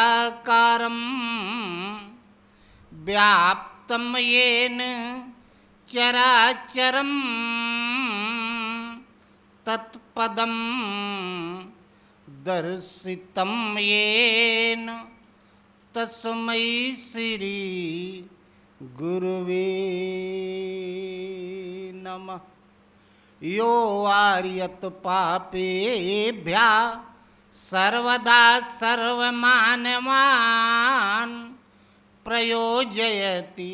अखण्डमण्डलाकारं व्याप्तं येन चराचरं तत्पदं दर्शितं येन तस्मै श्री गुरुवे नमः। यो आर्यत पापेभ्यः सर्वदा सर्वमानवान् प्रयोजयति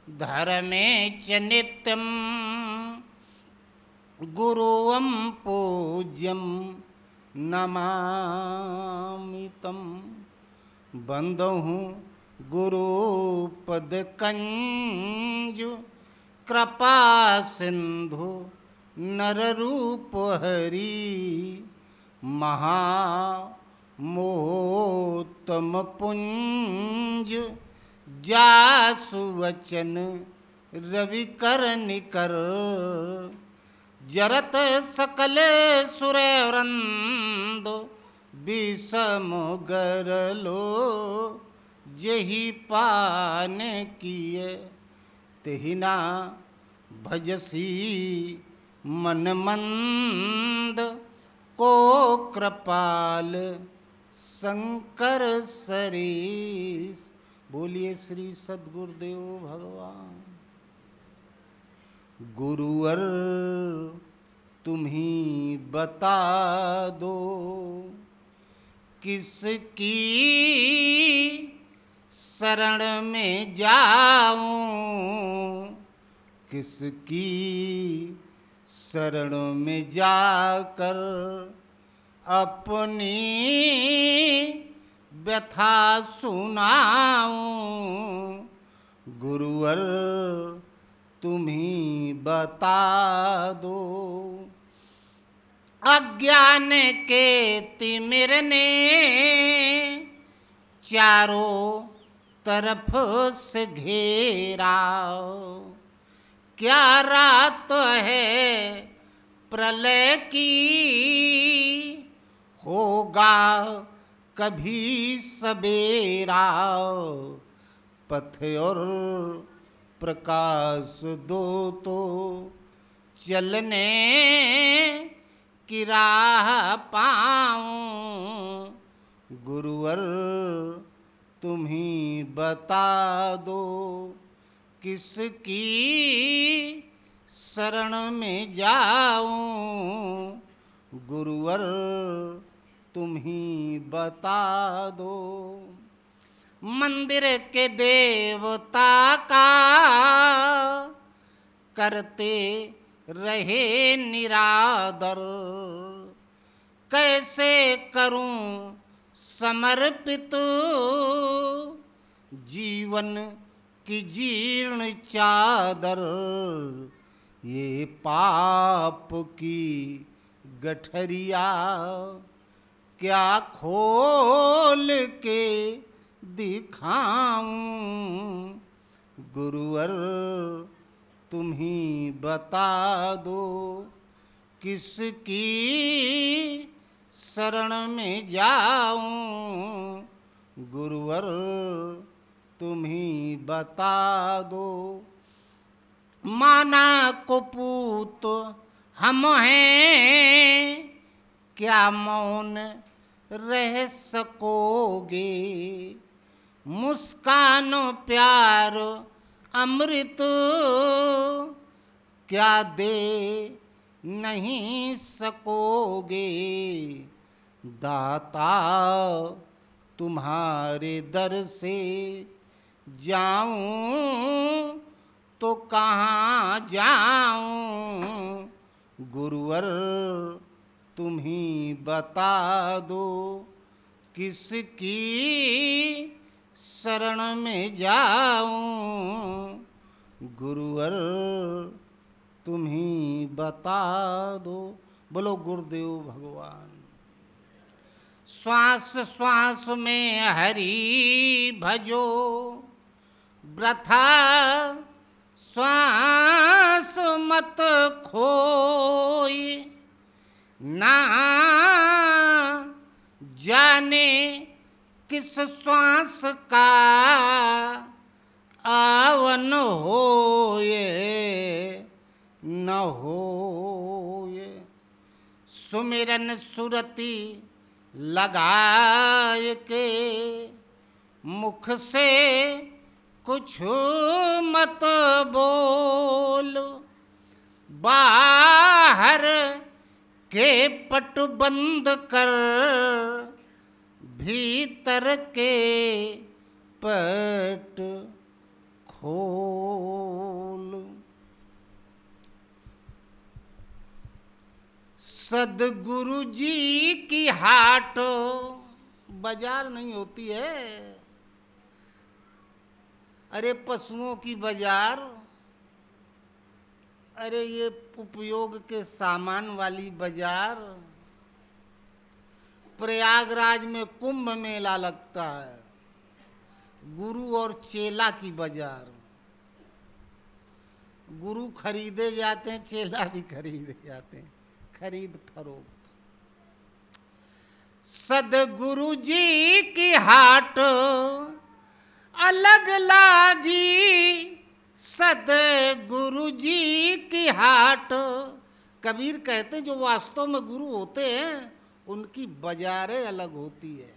धर्मे च नित्यं गुरुं पूज्यं नमामि तं। बंदहु गुरुपदकंज कृपा सिंधु नररूप हरि महामोत्तम पुंज जासु वचन रविकर निकर जरत सकल सुरवृंद विषम गरलो जही पान किए तेहिना भजसी मन मंद को कृपाल शंकर सरीस। बोलिए श्री सद्गुरुदेव भगवान। गुरुवर तुम्ही बता दो किसकी शरण में जाऊं, किसकी शरण में जाकर अपनी व्यथा सुनाऊं। गुरुवर तुम्ही बता दो। अज्ञान के तिमिर ने चारों तरफ से घेरा, क्या रात है प्रलय की, होगा कभी सबेरा। पथ और प्रकाश दो तो चलने की राह पाऊं। गुरुवर तुम्ही बता दो किसकी शरण में जाऊं। गुरुवर तुम्ही बता दो। मंदिर के देवता का करते रहे निरादर, कैसे करूं समर्पित जीवन की जीर्ण चादर। ये पाप की गठरिया क्या खोल के दिखाऊं। गुरुवर तुम्ही बता दो किसकी शरण में जाऊं। गुरुवर तुम्ही बता दो। माना कुपूत हम हैं, क्या मौन रह सकोगे। मुस्कान प्यार अमृत क्या दे नहीं सकोगे। दाता तुम्हारे दर से जाऊं तो कहाँ जाऊं। गुरुवर तुम्ही बता दो किसकी शरण में जाऊं, गुरुवर तुम ही बता दो। बोलो गुरुदेव भगवान। श्वास श्वास में हरि भजो, वृथा श्वास मत खोए, ना जाने किस श्वास का आवन होए न होए। सुमिरन सुरति लगाए के, मुख से कुछ मत बोल, बाहर के पट बंद कर, भीतर के पट खोल। सदगुरु जी की हाट बाजार नहीं होती है। अरे पशुओं की बाजार, अरे ये उपयोग के सामान वाली बाजार। प्रयागराज में कुंभ मेला लगता है, गुरु और चेला की बाजार। गुरु खरीदे जाते हैं, चेला भी खरीदे जाते हैं, खरीद फरोख्त। सदगुरु जी की हाट अलग लागी, सदगुरु जी की हाट। कबीर कहते हैं जो वास्तव में गुरु होते हैं उनकी बाजारें अलग होती है।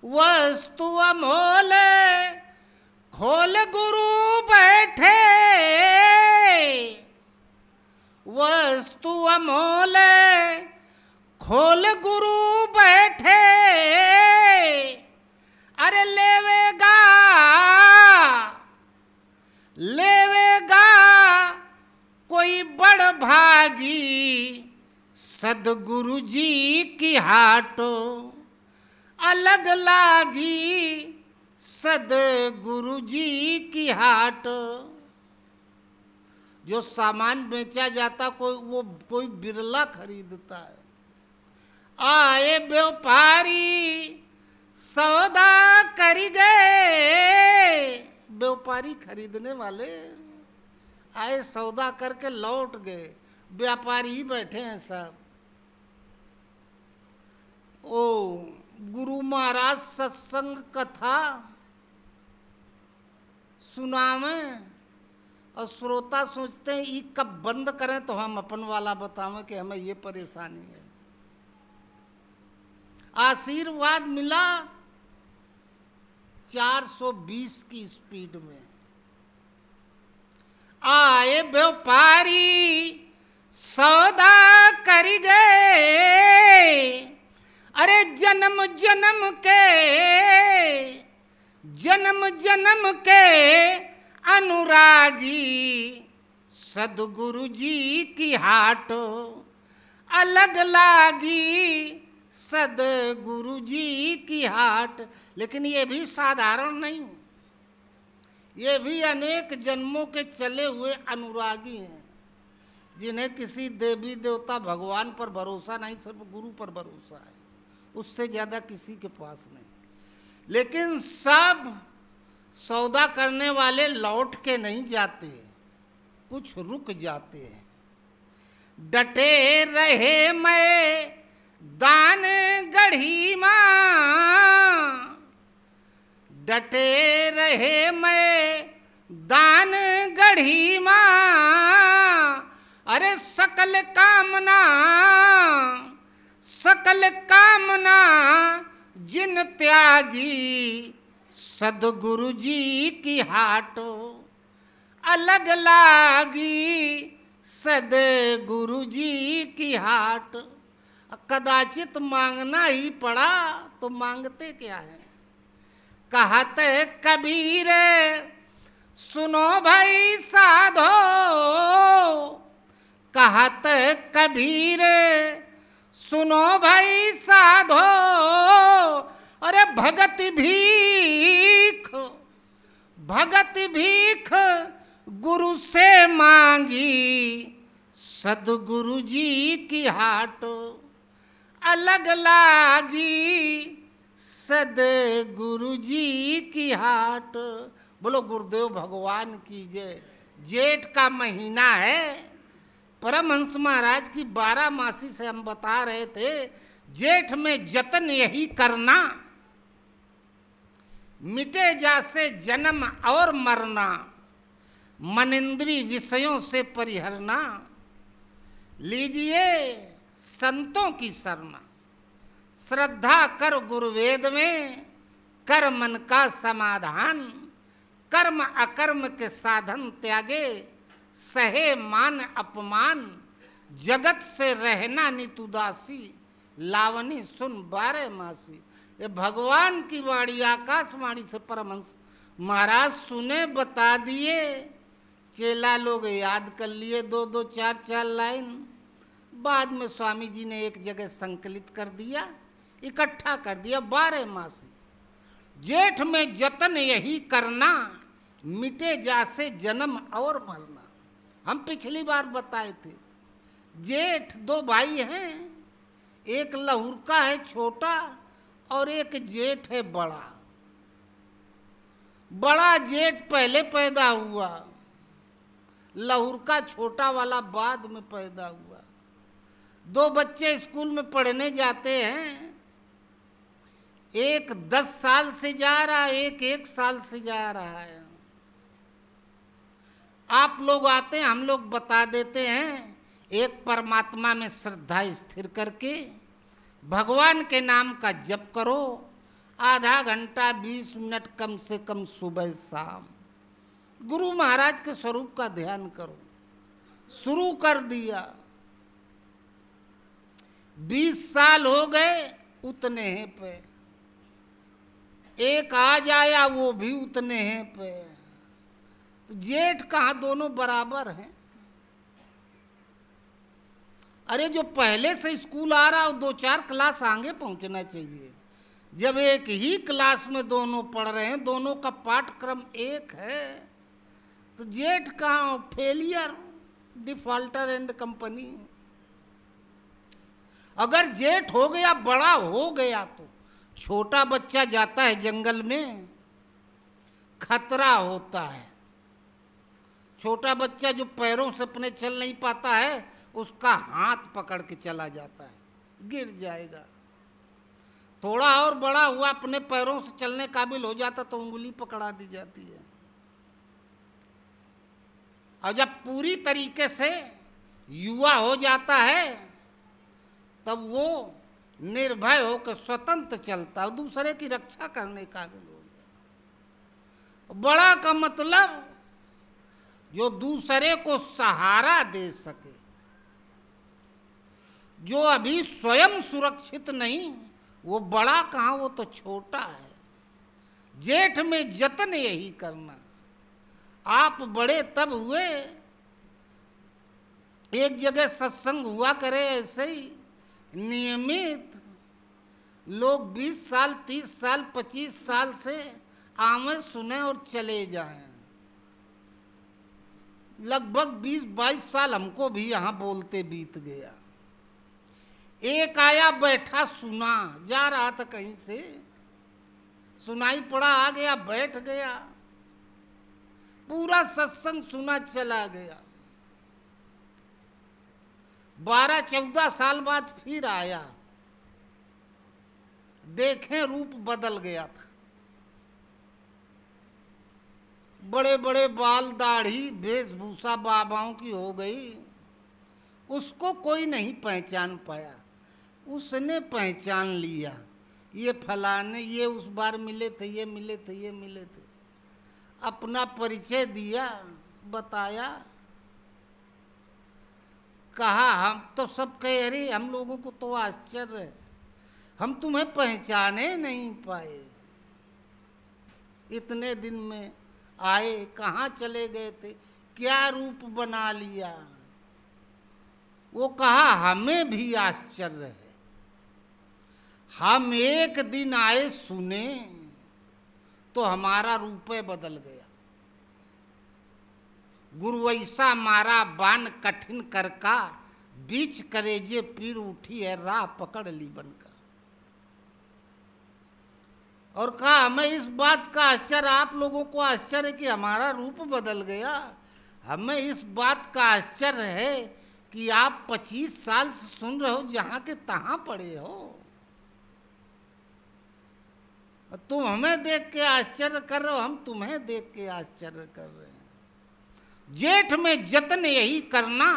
वस्तु अमोल खोल गुरु बैठे, वस्तु अमोल खोल गुरु बैठे। अरे लेवेगा लेवेगा कोई बड़ भागी, सदगुरु जी की हाट अलग लागी, सदगुरु जी की हाट। जो सामान बेचा जाता कोई बिरला खरीदता है। आए व्यापारी सौदा कर गए, व्यापारी खरीदने वाले आए सौदा करके लौट गए, व्यापारी ही बैठे हैं सब। ओ गुरु महाराज सत्संग कथा सुनावे और श्रोता सोचते हैं ये कब बंद करें तो हम अपन वाला बतावें कि हमें ये परेशानी है। आशीर्वाद मिला 420 की स्पीड में। आए व्यापारी सौदा कर गए, अरे जन्म जन्म के अनुरागी, सदगुरु जी की हाट अलग लागी, सदगुरु जी की हाट। लेकिन ये भी साधारण नहीं, ये भी अनेक जन्मों के चले हुए अनुरागी हैं, जिन्हें किसी देवी देवता भगवान पर भरोसा नहीं, सिर्फ गुरु पर भरोसा है, उससे ज़्यादा किसी के पास नहीं। लेकिन सब सौदा करने वाले लौट के नहीं जाते, कुछ रुक जाते हैं। डटे रहे मैं दान गढ़ी माँ, डटे रहे मैं दान गढ़ी माँ। अरे सकल कामना जिन त्यागी, सदगुरु जी की हाट अलग लागी, सदगुरु जी की हाट। कदाचित मांगना ही पड़ा तो मांगते क्या है। कहत कबीर सुनो भाई साधो, कहत कबीर सुनो भाई साधो। अरे भगत भी भगत भीख गुरु से मांगी, सदगुरु जी की हाट अलग लागी, सदगुरु जी की हाट। बोलो गुरुदेव भगवान की जय। जेठ का महीना है, परमहंस महाराज की 12 मासी से हम बता रहे थे, जेठ में जतन यही करना, मिटे जासे जन्म और मरना, मनिंद्री विषयों से परिहरना, लीजिए संतों की शरणा, श्रद्धा कर गुरुवेद में, कर मन का समाधान, कर्म अकर्म के साधन त्यागे, सहे मान अपमान, जगत से रहना नित उदासी, लावनी सुन 12 मासी। ये भगवान की वाणी, आकाशवाणी से परमहंस महाराज सुने, बता दिए, चेला लोग याद कर लिए 2-2 4-4 लाइन। बाद में स्वामी जी ने एक जगह संकलित कर दिया, इकट्ठा कर दिया 12 मासी। जेठ में जतन यही करना, मिटे जासे जन्म और मरना। हम पिछली बार बताए थे, जेठ 2 भाई हैं, एक लहुरका है छोटा और एक जेठ है बड़ा। बड़ा जेठ पहले पैदा हुआ, लहुरका छोटा वाला बाद में पैदा हुआ। 2 बच्चे स्कूल में पढ़ने जाते हैं, एक 10 साल से जा रहा है, एक 1 साल से जा रहा है। आप लोग आते हैं, हम लोग बता देते हैं, एक परमात्मा में श्रद्धा स्थिर करके भगवान के नाम का जप करो, आधा घंटा 20 मिनट कम से कम सुबह शाम गुरु महाराज के स्वरूप का ध्यान करो। शुरू कर दिया, 20 साल हो गए, उतने हैं पे। एक आज आया, वो भी उतने हैं पे। तो जेठ कहाँ, दोनों बराबर हैं। अरे जो पहले से स्कूल आ रहा हो, 2-4 क्लास आगे पहुंचना चाहिए। जब एक ही क्लास में दोनों पढ़ रहे हैं, दोनों का पाठक्रम एक है, तो जेठ कहाँ, फेलियर, डिफॉल्टर एंड कंपनी। अगर जेठ हो गया, बड़ा हो गया, तो छोटा बच्चा जाता है जंगल में, खतरा होता है। छोटा बच्चा जो पैरों से अपने चल नहीं पाता है, उसका हाथ पकड़ के चला जाता है, गिर जाएगा। थोड़ा और बड़ा हुआ, अपने पैरों से चलने काबिल हो जाता तो उंगली पकड़ा दी जाती है। और जब पूरी तरीके से युवा हो जाता है, तब वो निर्भय होकर स्वतंत्र चलता है, दूसरे की रक्षा करने काबिल हो गया। बड़ा का मतलब जो दूसरे को सहारा दे सके, जो अभी स्वयं सुरक्षित नहीं, वो बड़ा कहाँ, वो तो छोटा है। जेठ में जतन यही करना। आप बड़े तब हुए, एक जगह सत्संग हुआ करे ऐसे ही नियमित, लोग 20 साल 30 साल 25 साल से आवे, सुने और चले जाएं। लगभग 20-22 साल हमको भी यहाँ बोलते बीत गया। एक आया, बैठा, सुना, जा रहा था कहीं से, सुनाई पड़ा, आ गया, बैठ गया, पूरा सत्संग सुना, चला गया। 12-14 साल बाद फिर आया, देखें रूप बदल गया था। बड़े बड़े बाल, दाढ़ी, वेशभूषा बाबाओं की हो गई। उसको कोई नहीं पहचान पाया, उसने पहचान लिया, ये फलाने, ये उस बार मिले थे, ये मिले थे, ये मिले थे। अपना परिचय दिया, बताया, कहा, हम तो सब कह रहे, हम लोगों को तो आश्चर्य है, हम तुम्हें पहचाने नहीं पाए। इतने दिन में आए, कहाँ चले गए थे, क्या रूप बना लिया। वो कहा, हमें भी आश्चर्य है, हम एक दिन आए, सुने, तो हमारा रूप बदल गया। गुरु ऐसा मारा बान कठिन कर का, बीच करेजे पीर उठी है राह पकड़ ली बनका। और कहा हमें इस बात का आश्चर्य, आप लोगों को आश्चर्य कि हमारा रूप बदल गया, हमें इस बात का आश्चर्य है कि आप 25 साल से सुन रहे हो, जहां के तहां पड़े हो। तुम हमें देख के आश्चर्य कर रहे हो, हम तुम्हें देख के आश्चर्य कर रहे हैं। जेठ में जतन यही करना,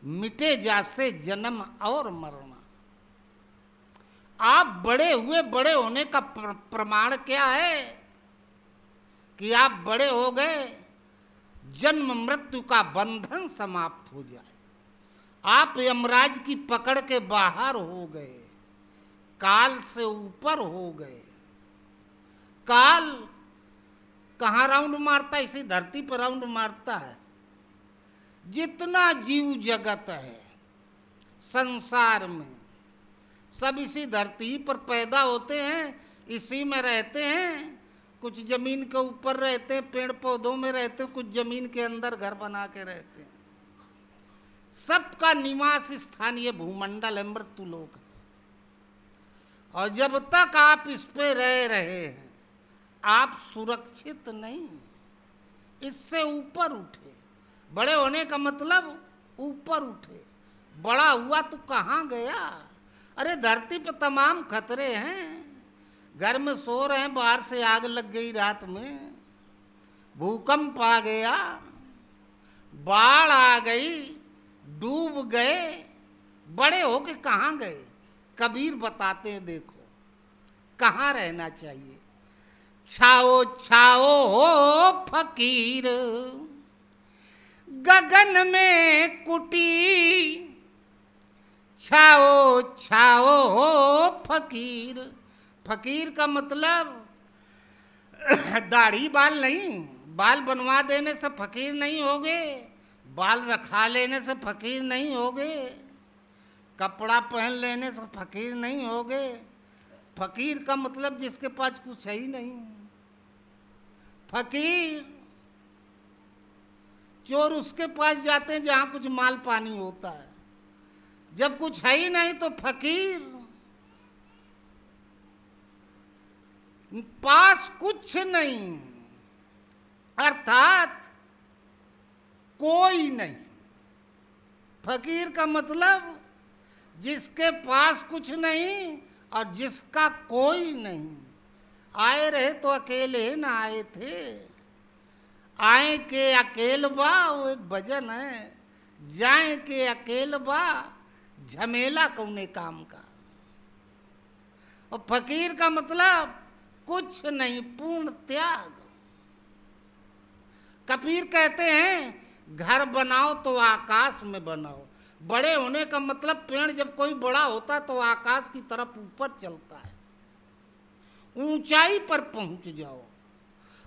मिटे जासे जन्म और मरना। आप बड़े हुए, बड़े होने का प्रमाण क्या है कि आप बड़े हो गए, जन्म मृत्यु का बंधन समाप्त हो जाए, आप यमराज की पकड़ के बाहर हो गए, काल से ऊपर हो गए। काल कहाँ राउंड मारता है? इसी धरती पर राउंड मारता है। जितना जीव जगत है संसार में, सब इसी धरती पर पैदा होते हैं, इसी में रहते हैं। कुछ जमीन के ऊपर रहते हैं, पेड़ पौधों में रहते हैं, कुछ जमीन के अंदर घर बना के रहते हैं। सबका निवास स्थान ये भूमंडल है, मृत्युलोक है। और जब तक आप इस पे रह रहे हैं, आप सुरक्षित नहीं, इससे ऊपर उठे। बड़े होने का मतलब ऊपर उठे। बड़ा हुआ तो कहाँ गया? अरे धरती पर तमाम खतरे हैं। घर में सो रहे हैं, बाहर से आग लग गई रात में, भूकंप आ गया, बाढ़ आ गई, डूब गए। बड़े हो के कहाँ गए? कबीर बताते हैं, देखो कहाँ रहना चाहिए। छाओ छाओ हो फकीर, गगन में कुटी। छाओ छाओ हो फकीर। फकीर का मतलब दाढ़ी बाल नहीं, बाल बनवा देने से फकीर नहीं होगे, बाल रखा लेने से फकीर नहीं होगे, कपड़ा पहन लेने से फकीर नहीं होगे। फकीर का मतलब जिसके पास कुछ है ही नहीं। फकीर चोर उसके पास जाते हैं जहां कुछ माल पानी होता है। जब कुछ है ही नहीं तो फकीर, पास कुछ नहीं, अर्थात कोई नहीं। फकीर का मतलब जिसके पास कुछ नहीं और जिसका कोई नहीं। आए रहे तो अकेले ना आए थे, आए के अकेल बा, वो एक भजन है। जाए के अकेल बा, झमेला कौने काम का। और फकीर का मतलब कुछ नहीं, पूर्ण त्याग। कबीर कहते हैं घर बनाओ तो आकाश में बनाओ। बड़े होने का मतलब पेड़ जब कोई बड़ा होता है तो आकाश की तरफ ऊपर चलता है, ऊंचाई पर पहुंच जाओ।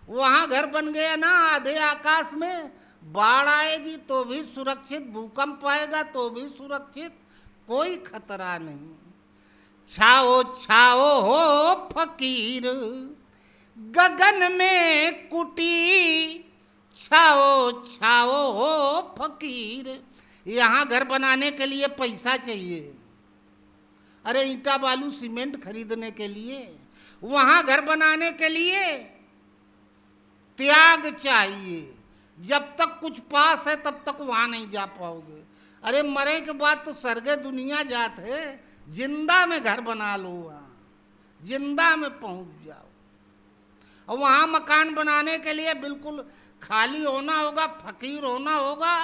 वहां घर बन गया ना आधे आकाश में, बाढ़ आएगी तो भी सुरक्षित, भूकंप आएगा तो भी सुरक्षित, कोई खतरा नहीं। छाओ छाओ हो फकीर, गगन में कुटी। छाओ छाओ हो फकीर। यहाँ घर बनाने के लिए पैसा चाहिए, अरे ईंटा बालू सीमेंट खरीदने के लिए। वहाँ घर बनाने के लिए त्याग चाहिए। जब तक कुछ पास है तब तक वहाँ नहीं जा पाओगे। अरे मरे के बाद तो सरगे दुनिया जात है, जिंदा में घर बना लो, वहाँ जिंदा में पहुँच जाओ। और वहाँ मकान बनाने के लिए बिल्कुल खाली होना होगा, फकीर होना होगा,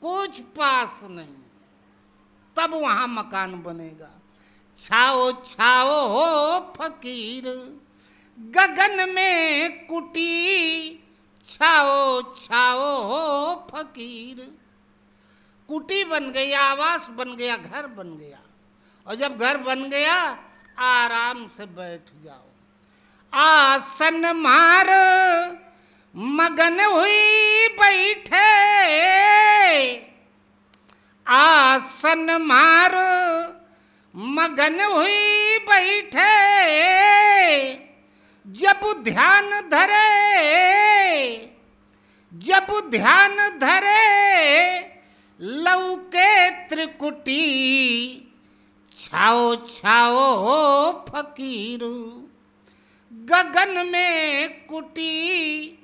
कुछ पास नहीं, तब वहाँ मकान बनेगा। छाओ छाओ हो फकीर, गगन में कुटी। छाओ छाओ हो फकीर। कुटी बन गई, आवास बन गया, घर बन गया। और जब घर बन गया आराम से बैठ जाओ। आसन मार मगन हुई बैठे, आसन मार मगन हुई बैठे। जब ध्यान धरे जब ध्यान धरे लौके त्रिकुटी, छाओ छाओ हो फकीर, गगन में कुटी,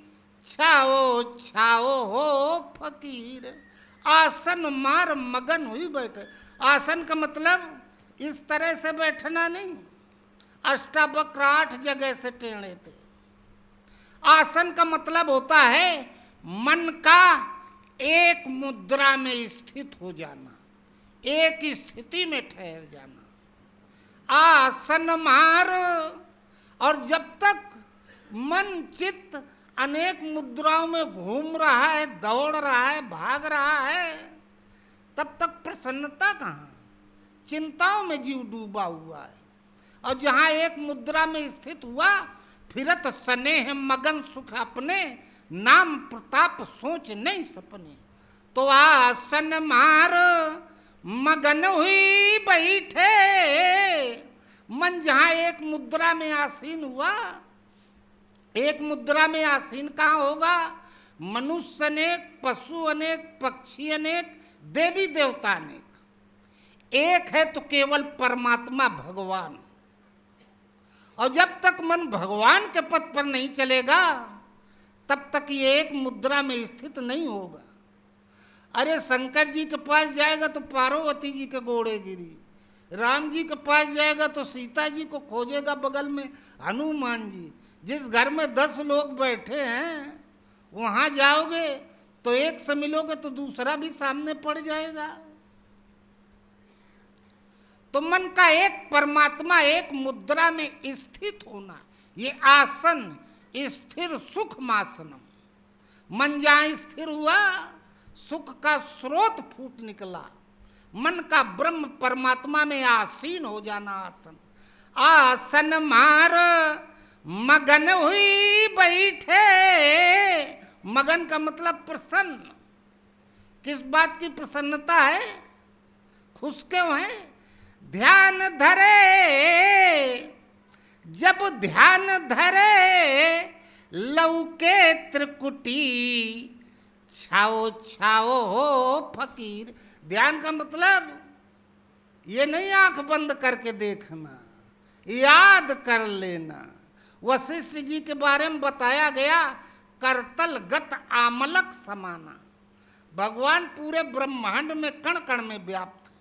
छाओ छाओ हो फकीर। आसन मार मगन हुई बैठे। आसन का मतलब इस तरह से बैठना नहीं, अष्टावक्र 8 जगह से टेढ़े थे। आसन का मतलब होता है मन का एक मुद्रा में स्थित हो जाना, एक स्थिति में ठहर जाना। आसन मार। और जब तक मन चित्त अनेक मुद्राओं में घूम रहा है, दौड़ रहा है, भाग रहा है, तब तक प्रसन्नता कहाँ? चिंताओं में जीव डूबा हुआ है। और जहाँ एक मुद्रा में स्थित हुआ, फिरत स्नेह मगन सुख अपने, नाम प्रताप सोच नहीं सपने। तो आसन मार मगन हुई बैठे। मन जहाँ एक मुद्रा में आसीन हुआ, एक मुद्रा में आसीन कहाँ होगा? मनुष्य अनेक, पशु अनेक, पक्षी अनेक, देवी देवता अनेक, एक है तो केवल परमात्मा भगवान। और जब तक मन भगवान के पथ पर नहीं चलेगा, तब तक ये एक मुद्रा में स्थित नहीं होगा। अरे शंकर जी के पास जाएगा तो पार्वती जी के गोड़े गिरी, राम जी के पास जाएगा तो सीता जी को खोजेगा बगल में हनुमान जी। जिस घर में 10 लोग बैठे हैं, वहां जाओगे तो एक से मिलोगे तो दूसरा भी सामने पड़ जाएगा। तो मन का एक परमात्मा एक मुद्रा में स्थित होना, ये आसन स्थिर सुख मासनम। मन जहाँ स्थिर हुआ, सुख का स्रोत फूट निकला। मन का ब्रह्म परमात्मा में आसीन हो जाना आसन। आसन मार मगन हुई बैठे। मगन का मतलब प्रसन्न। किस बात की प्रसन्नता है? खुश क्यों है? ध्यान धरे। जब ध्यान धरे लौके त्रिकुटी, छाओ छाओ हो फकीर। ध्यान का मतलब ये नहीं आंख बंद करके देखना, याद कर लेना। वशिष्ठ जी के बारे में बताया गया, करतल गत आमलक समाना। भगवान पूरे ब्रह्मांड में कण कण में व्याप्त है,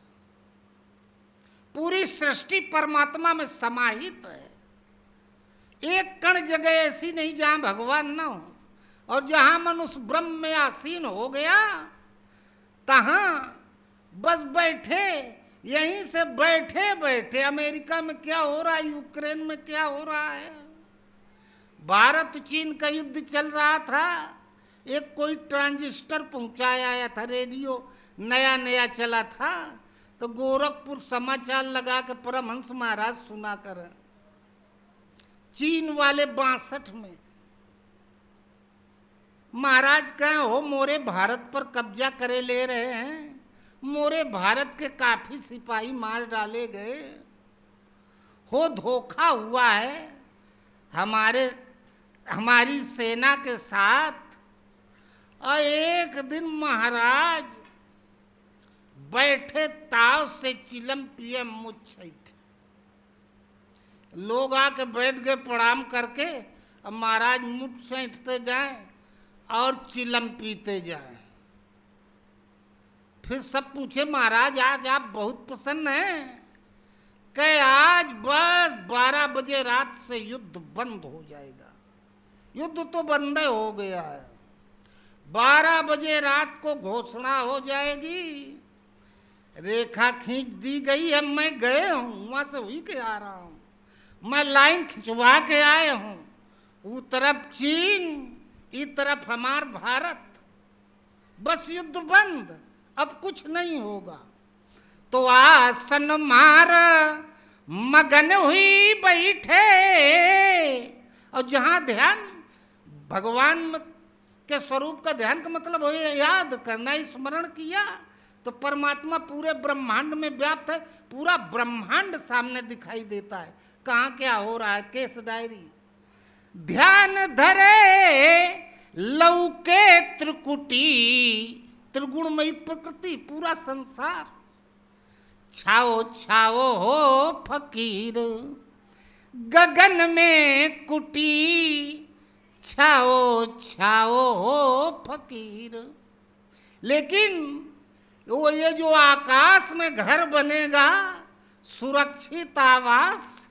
पूरी सृष्टि परमात्मा में समाहित है। एक कण जगह ऐसी नहीं जहां भगवान न हो। और जहां मनुष्य ब्रह्म में आसीन हो गया, तहां बस बैठे, यहीं से बैठे बैठे अमेरिका में क्या हो रहा है, यूक्रेन में क्या हो रहा है, भारत चीन का युद्ध चल रहा था, एक कोई ट्रांजिस्टर पहुंचाया आया था, रेडियो नया नया चला था, तो गोरखपुर समाचार लगा के परमहंस महाराज सुना कर, चीन वाले 62 में महाराज कहें हो मोरे भारत पर कब्जा करे ले रहे हैं, मोरे भारत के काफी सिपाही मार डाले गए हो, धोखा हुआ है हमारी सेना के साथ। और एक दिन महाराज बैठे ताव से चिलम पिए मुच्छैठ, लोग आके बैठ गए प्रणाम करके, अब महाराज मुठ सैंठते जाएं और चिलम पीते जाएं। फिर सब पूछे महाराज आज आप बहुत प्रसन्न हैं? कहे आज बस 12 बजे रात से युद्ध बंद हो जाएगा। युद्ध तो बंद हो गया है, 12 बजे रात को घोषणा हो जाएगी, रेखा खींच दी गई है। मैं गए हूँ, वहां से हुई के आ रहा हूँ, मैं लाइन खिंचवा के आए हूँ। वो तरफ चीन, इस तरफ हमार भारत, बस युद्ध बंद, अब कुछ नहीं होगा। तो आसन मार मगन हुई बैठे। और जहां ध्यान भगवान के स्वरूप का ध्यान का मतलब हो याद करना, स्मरण किया, तो परमात्मा पूरे ब्रह्मांड में व्याप्त है। पूरा ब्रह्मांड सामने दिखाई देता है, कहाँ क्या हो रहा है। Case diary. ध्यान धरे लौके त्रिकुटी, त्रिगुणमयी प्रकृति, पूरा संसार। छाओ छाओ हो फकीर, गगन में कुटी, छाओ छाओ हो फकीर। लेकिन वो ये जो आकाश में घर बनेगा, सुरक्षित आवास,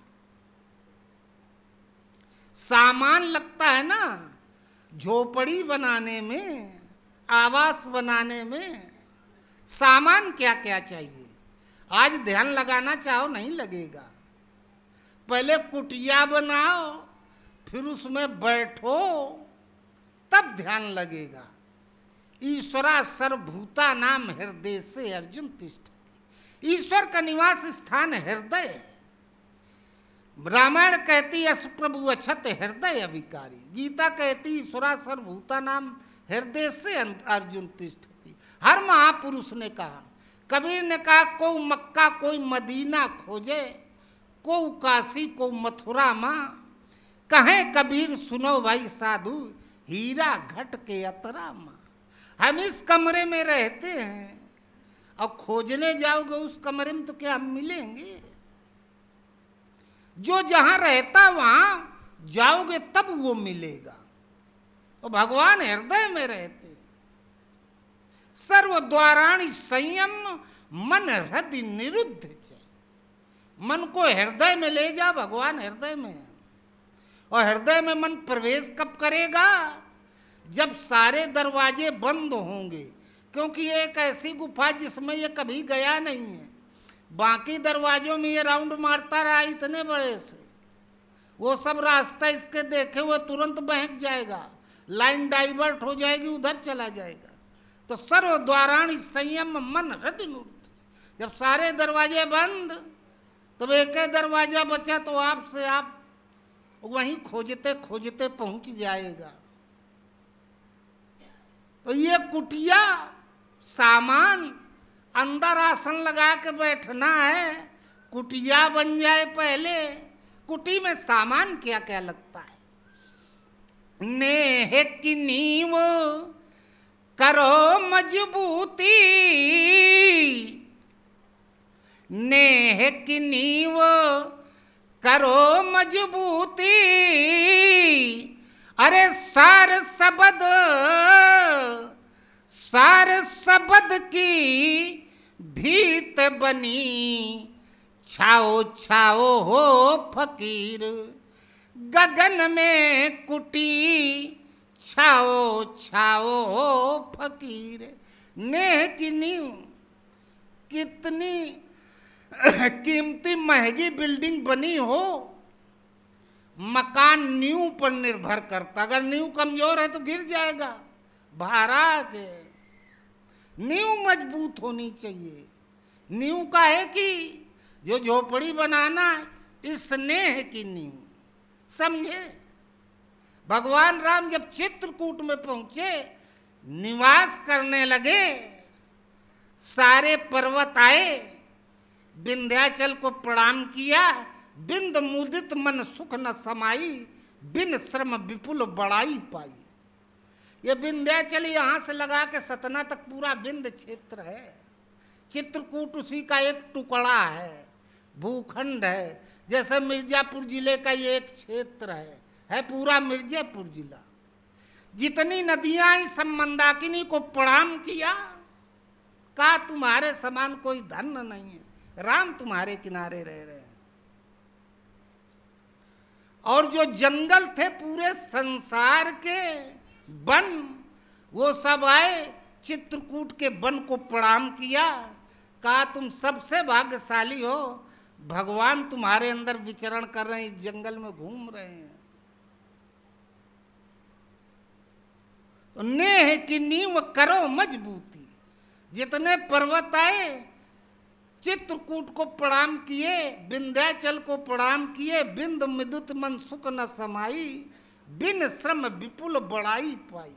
सामान लगता है ना झोपड़ी बनाने में, आवास बनाने में, सामान क्या क्या चाहिए। आज ध्यान लगाना चाहो नहीं लगेगा। पहले कुटिया बनाओ, फिर उसमें बैठो, तब ध्यान लगेगा। ईश्वरा सर्वभूता नाम हृदय से अर्जुन तिष्ठति। ईश्वर का निवास स्थान हृदय। रामायण कहती अस प्रभु अछत हृदय अविकारी। गीता कहती ईश्वरा सर्वभूता नाम हृदय से अर्जुन तिष्ठति। हर महापुरुष ने कहा। कबीर ने कहा कोई मक्का कोई मदीना खोजे, को काशी को मथुरा माँ। कहें कबीर सुनो भाई साधु, हीरा घट के अतरा माँ। हम इस कमरे में रहते हैं और खोजने जाओगे उस कमरे में तो क्या हम मिलेंगे। जो जहां रहता वहां जाओगे तब वो मिलेगा। और भगवान हृदय में रहते। सर्व द्वाराणि संयम मन हृदय निरुद्ध। मन को हृदय में ले जा, भगवान हृदय में है। और हृदय में मन प्रवेश कब करेगा? जब सारे दरवाजे बंद होंगे। क्योंकि ये एक ऐसी गुफा जिसमें ये कभी गया नहीं है। बाकी दरवाजों में ये राउंड मारता रहा इतने बड़े से, वो सब रास्ता इसके देखे हुए तुरंत बहक जाएगा, लाइन डाइवर्ट हो जाएगी, उधर चला जाएगा। तो सर्व द्वाराणि संयम मन हृदय निरुद्ध। जब सारे दरवाजे बंद, तब एक दरवाजा बचा तो आपसे आप वहीं खोजते खोजते पहुंच जाएगा। तो ये कुटिया सामान, अंदर आसन लगा के बैठना है, कुटिया बन जाए पहले। कुटी में सामान क्या क्या लगता है? नेह की नींव करो मजबूती, नेह की नींव करो मजबूती। अरे सार सबद की भीत बनी, छाओ छाओ हो फकीर, गगन में कुटी, छाओ छाओ हो फकीर। नेह की नींव, कितनी कीमती महंगी बिल्डिंग बनी हो, मकान नींव पर निर्भर करता। अगर नींव कमजोर है तो गिर जाएगा, भारा के। नींव मजबूत होनी चाहिए। नींव का है कि जो झोपड़ी बनाना, इस स्नेह की नींव, समझे। भगवान राम जब चित्रकूट में पहुंचे, निवास करने लगे, सारे पर्वत आए, विंध्याचल को प्रणाम किया। बिंद मुदित मन सुख न समाई, बिन श्रम विपुल बड़ाई पाई। ये विंध्याचल यहाँ से लगा के सतना तक पूरा विंध्य क्षेत्र है। चित्रकूट उसी का एक टुकड़ा है, भूखंड है। जैसे मिर्जापुर जिले का ये एक क्षेत्र है पूरा मिर्जापुर जिला। जितनी नदियां आई सब मंदाकिनी को प्रणाम किया, कहा तुम्हारे समान कोई धन नहीं है, राम तुम्हारे किनारे रह रहे हैं। और जो जंगल थे पूरे संसार के वन, वो सब आए, चित्रकूट के वन को प्रणाम किया। कहा तुम सबसे भाग्यशाली हो, भगवान तुम्हारे अंदर विचरण कर रहे हैं, इस जंगल में घूम रहे हैं। नेह की नींव करो मजबूती। जितने पर्वत आए चित्रकूट को प्रणाम किए, विंध्याचल को प्रणाम किए। बिंद मिदुत मन सुख न समाई, बिन श्रम विपुल बड़ाई पाई।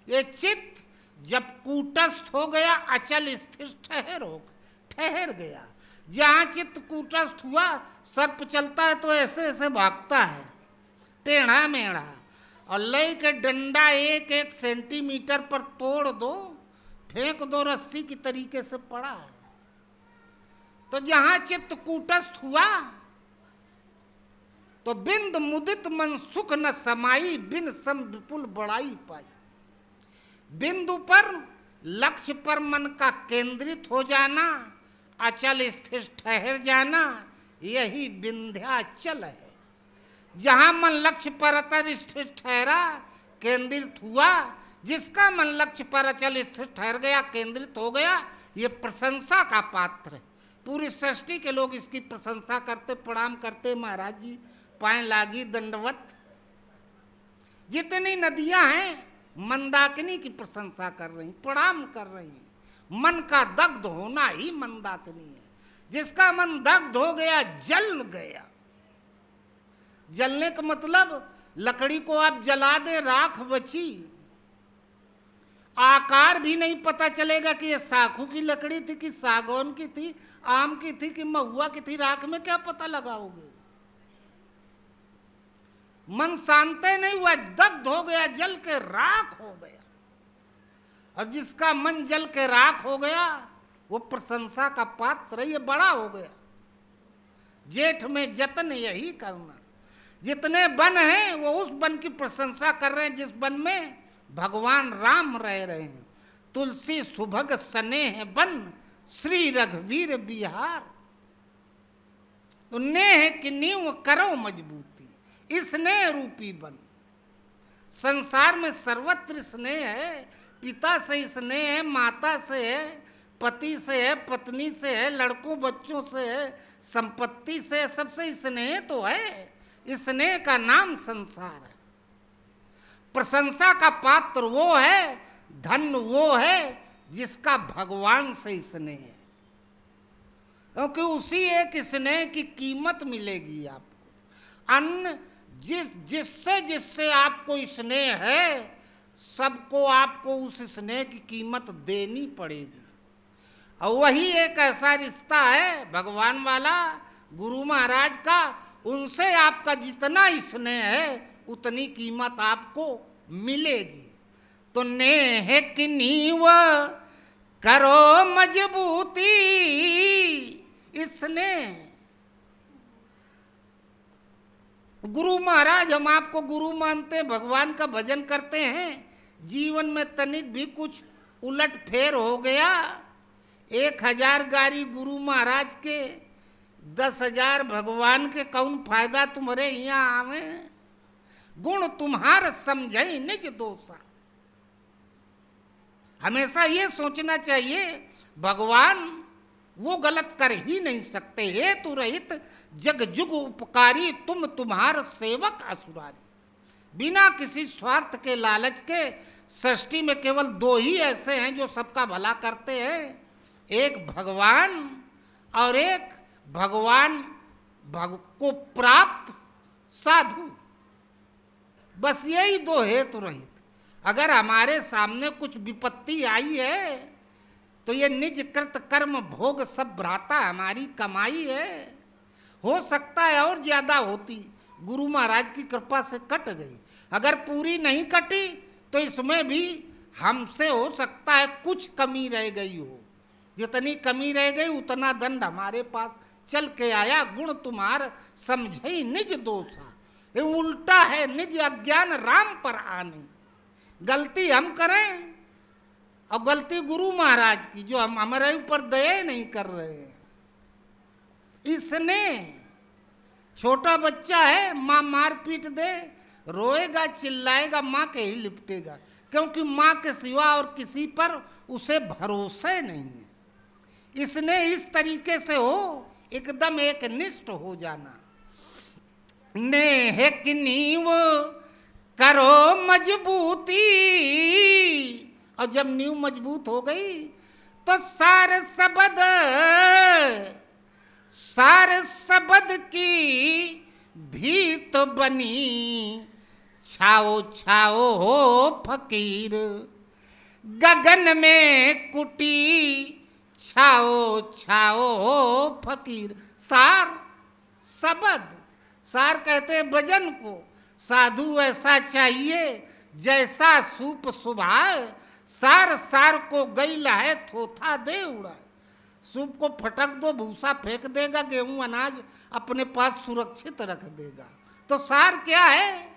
ये चित्त जब कूटस्थ हो गया, अचल स्थिर ठहर गया। जहाँ चित्त कूटस्थ हुआ, सर्प चलता है तो ऐसे ऐसे भागता है, टेढ़ा मेढ़ा। और लय के डंडा 1-1 सेंटीमीटर पर तोड़ दो, फेंक दो, रस्सी की तरीके से पड़ा है। तो जहां चित्त कूटस्थ हुआ तो बिंद मुदित मन सुख न समाई, बिन सम विपुल बड़ाई पाई। बिंदु पर, लक्ष्य पर मन का केंद्रित हो जाना, अचल स्थिर ठहर जाना, यही विंध्याचल है। जहां मन लक्ष्य पर अचल स्थिर ठहरा, केंद्रित हुआ, जिसका मन लक्ष्य पर अचल स्थिर ठहर गया, केंद्रित हो गया, ये प्रशंसा का पात्र है। पूरी सृष्टि के लोग इसकी प्रशंसा करते, प्रणाम करते, महाराज जी पाए लागी दंडवत। जितनी नदियां हैं मंदाकिनी की प्रशंसा कर रही, प्रणाम कर रही हैं। मन का दग्ध होना ही मंदाकिनी है। जिसका मन दग्ध हो गया, जल गया। जलने का मतलब, लकड़ी को आप जला दे, राख बची, आकार भी नहीं पता चलेगा कि ये साखू की लकड़ी थी कि सागौन की थी, आम की थी कि महुआ की थी। राख में क्या पता लगाओगे? मन शांत नहीं हुआ, दग्ध हो गया, जल के राख हो गया। और जिसका मन जल के राख हो गया वो प्रशंसा का पात्र, ये बड़ा हो गया। जेठ में जतन यही करना। जितने वन हैं वो उस वन की प्रशंसा कर रहे हैं जिस वन में भगवान राम रह रहे हैं। तुलसी सुभग स्नेह वन, श्री रघुवीर बिहार। तो नेह की नींव करो मजबूती, स्नेह रूपी वन। संसार में सर्वत्र स्नेह है। पिता से स्नेह है, माता से है, पति से है, पत्नी से है, लड़कों बच्चों से है, संपत्ति से, सबसे स्नेह तो है। स्नेह का नाम संसार है। प्रशंसा का पात्र वो है, धन वो है जिसका भगवान से स्नेह है, क्योंकि उसी एक स्नेह की कीमत मिलेगी आपको। अन्य जिससे जिससे आपको स्नेह है, सबको आपको उस स्नेह की कीमत देनी पड़ेगी। और वही एक ऐसा रिश्ता है भगवान वाला, गुरु महाराज का। उनसे आपका जितना स्नेह है उतनी कीमत आपको मिलेगी। तो नेह की नींव करो मजबूती, स्नेह। गुरु महाराज, हम आपको गुरु मानते हैं, भगवान का भजन करते हैं। जीवन में तनिक भी कुछ उलट फेर हो गया, 1000 गारी गुरु महाराज के, 10,000 भगवान के, कौन फायदा तुम्हारे यहाँ आवे। गुण तुम्हार समझई निज दोषा। हमेशा ये सोचना चाहिए भगवान वो गलत कर ही नहीं सकते। हेतु रहित जग जुग उपकारी, तुम तुम्हार सेवक असुरारी। बिना किसी स्वार्थ के, लालच के, सृष्टि में केवल 2 ही ऐसे हैं जो सबका भला करते हैं, एक भगवान और एक भगवान को प्राप्त साधु। बस यही 2 हेतु रहित। अगर हमारे सामने कुछ विपत्ति आई है तो ये निज कृत कर्म भोग सब भ्राता, हमारी कमाई है। हो सकता है और ज्यादा होती, गुरु महाराज की कृपा से कट गई। अगर पूरी नहीं कटी तो इसमें भी हमसे हो सकता है कुछ कमी रह गई हो। जितनी कमी रह गई उतना दंड हमारे पास चल के आया। गुण तुम्हार समझई निज दोषा। ये उल्टा है, निज अज्ञान राम पर आने। गलती हम करें और गलती गुरु महाराज की, जो हम हमारे ऊपर दया नहीं कर रहे हैं। इसने छोटा बच्चा है, माँ मार पीट दे, रोएगा, चिल्लाएगा, माँ के ही लिपटेगा, क्योंकि माँ के सिवा और किसी पर उसे भरोसा नहीं है। इसने इस तरीके से हो, एकदम एक निष्ठ हो जाना। नेह की नींव करो मजबूती। और जब नींव मजबूत हो गई तो सार सबद की भीत बनी। छाओ छाओ हो फकीर, गगन में कुटी। छाओ छाओ हो फकीर। सार, सबद, सार कहते हैं भजन को। साधु ऐसा चाहिए जैसा सूप सुभाए, सार सार को गई लहे थोथा दे उड़ाए। सूप को फटक दो, भूसा फेंक देगा, गेहूं अनाज अपने पास सुरक्षित रख देगा। तो सार क्या है?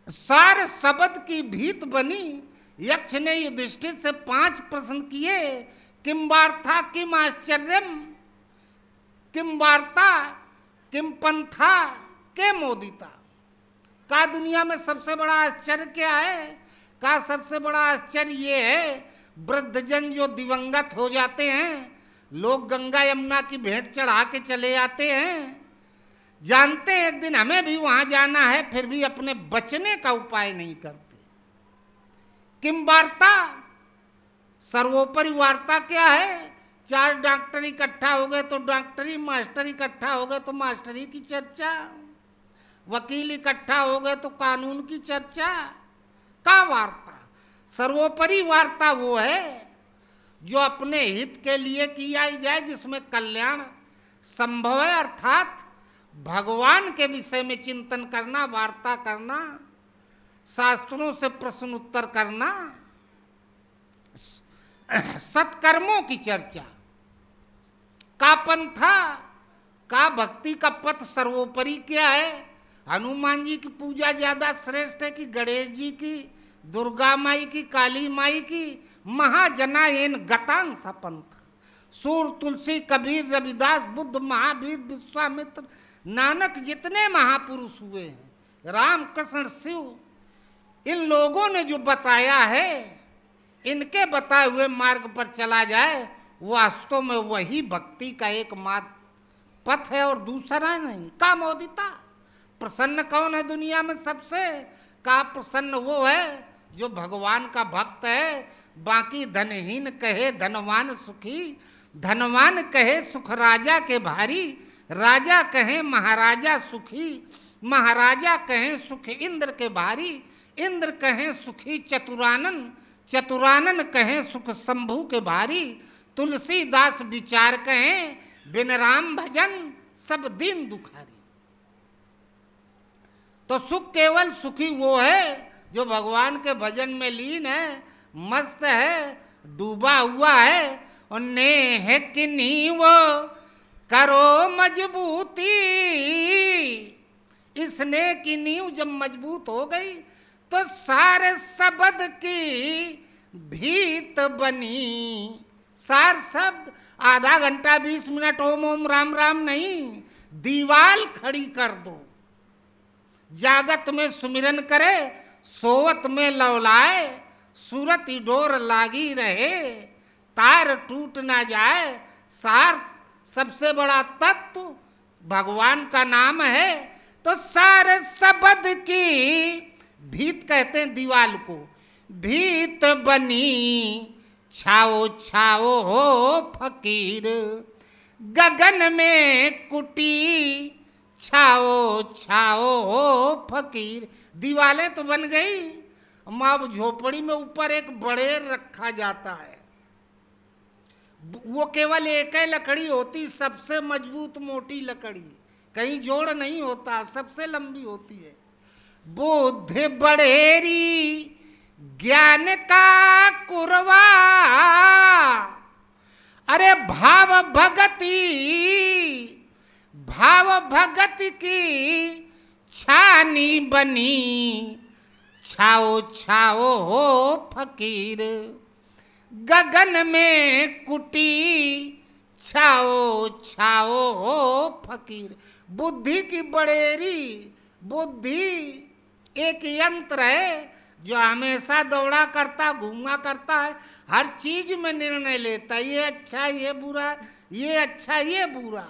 सार शब्द की भीत बनी। यक्ष ने युधिष्ठिर से 5 प्रश्न किए। किम वार्ता किम आश्चर्यम, किम वार्ता किम पंथा के मोदिता। का दुनिया में सबसे बड़ा आश्चर्य क्या है? का सबसे बड़ा आश्चर्य ये है, वृद्धजन जो दिवंगत हो जाते हैं, लोग गंगा यमुना की भेंट चढ़ा के चले जाते हैं, जानते हैं एक दिन हमें भी वहां जाना है, फिर भी अपने बचने का उपाय नहीं करते। किम वार्ता, सर्वोपरि वार्ता क्या है? 4 डॉक्टर इकट्ठा हो गए तो डॉक्टरी, मास्टर इकट्ठा हो गए तो मास्टरी की चर्चा, वकील इकट्ठा हो गए तो कानून की चर्चा। का वार्ता? सर्वोपरि वार्ता वो है जो अपने हित के लिए किया जाए, जिसमें कल्याण संभव है, अर्थात भगवान के विषय में चिंतन करना, वार्ता करना, शास्त्रों से प्रश्न उत्तर करना, सत्कर्मों की चर्चा। का पंथा, का भक्ति का पथ सर्वोपरि क्या है? हनुमान जी की पूजा ज्यादा श्रेष्ठ है कि गणेश जी की, दुर्गा माई की, काली माई की? महाजनायन गतांग सा पंथ। सूर, तुलसी, कबीर, रविदास, बुद्ध, महावीर, विश्वामित्र, नानक जितने महापुरुष हुए हैं, राम कृष्ण शिव, इन लोगों ने जो बताया है, इनके बताए हुए मार्ग पर चला जाए, वास्तव में वही भक्ति का एकमात्र पथ है और दूसरा नहीं। का मोदिता, प्रसन्न कौन है दुनिया में सबसे? का प्रसन्न वो है जो भगवान का भक्त है। बाकी धनहीन कहे धनवान सुखी, धनवान कहे सुख राजा के भारी, राजा कहे महाराजा सुखी, महाराजा कहे सुख इंद्र के भारी, इंद्र कहे सुखी चतुरानन, चतुरानन कहे सुख शंभु के भारी, तुलसीदास विचार कहे बिन राम भजन सब दिन दुखारी। तो सुख केवल सुखी वो है जो भगवान के भजन में लीन है, मस्त है, डूबा हुआ है। और नेह की नींव करो मजबूती, इस नेह की नींव जब मजबूत हो गई तो सारे शब्द की भीत बनी। सार शब्द आधा घंटा 20 मिनट ओम ओम राम राम नहीं, दीवाल खड़ी कर दो। जागत में सुमिरन करे, सोवत में लौलाए, सूरत डोर लागी रहे, तार टूट ना जाए। सार सबसे बड़ा तत्व भगवान का नाम है। तो सारे शब्द की भीत कहते हैं दीवाल को, भीत बनी छाओ छाओ हो फकीर, गगन में कुटी छाओ छाओ हो फकीर। दीवालें तो बन गई, अब झोपड़ी में ऊपर एक बड़ेर रखा जाता है, वो केवल एक ही लकड़ी होती, सबसे मजबूत मोटी लकड़ी, कहीं जोड़ नहीं होता, सबसे लंबी होती है। बुद्धि बड़ेरी ज्ञान का कुरवा, अरे भाव भगति, भाव भगति की छानी बनी, छाओ छाओ हो फकीर, गगन में कुटी छाओ छाओ हो फकीर। बुद्धि की बड़ेरी, बुद्धि एक यंत्र है जो हमेशा दौड़ा करता, घूमा करता है, हर चीज में निर्णय लेता है, ये अच्छा ये बुरा, ये अच्छा ये बुरा।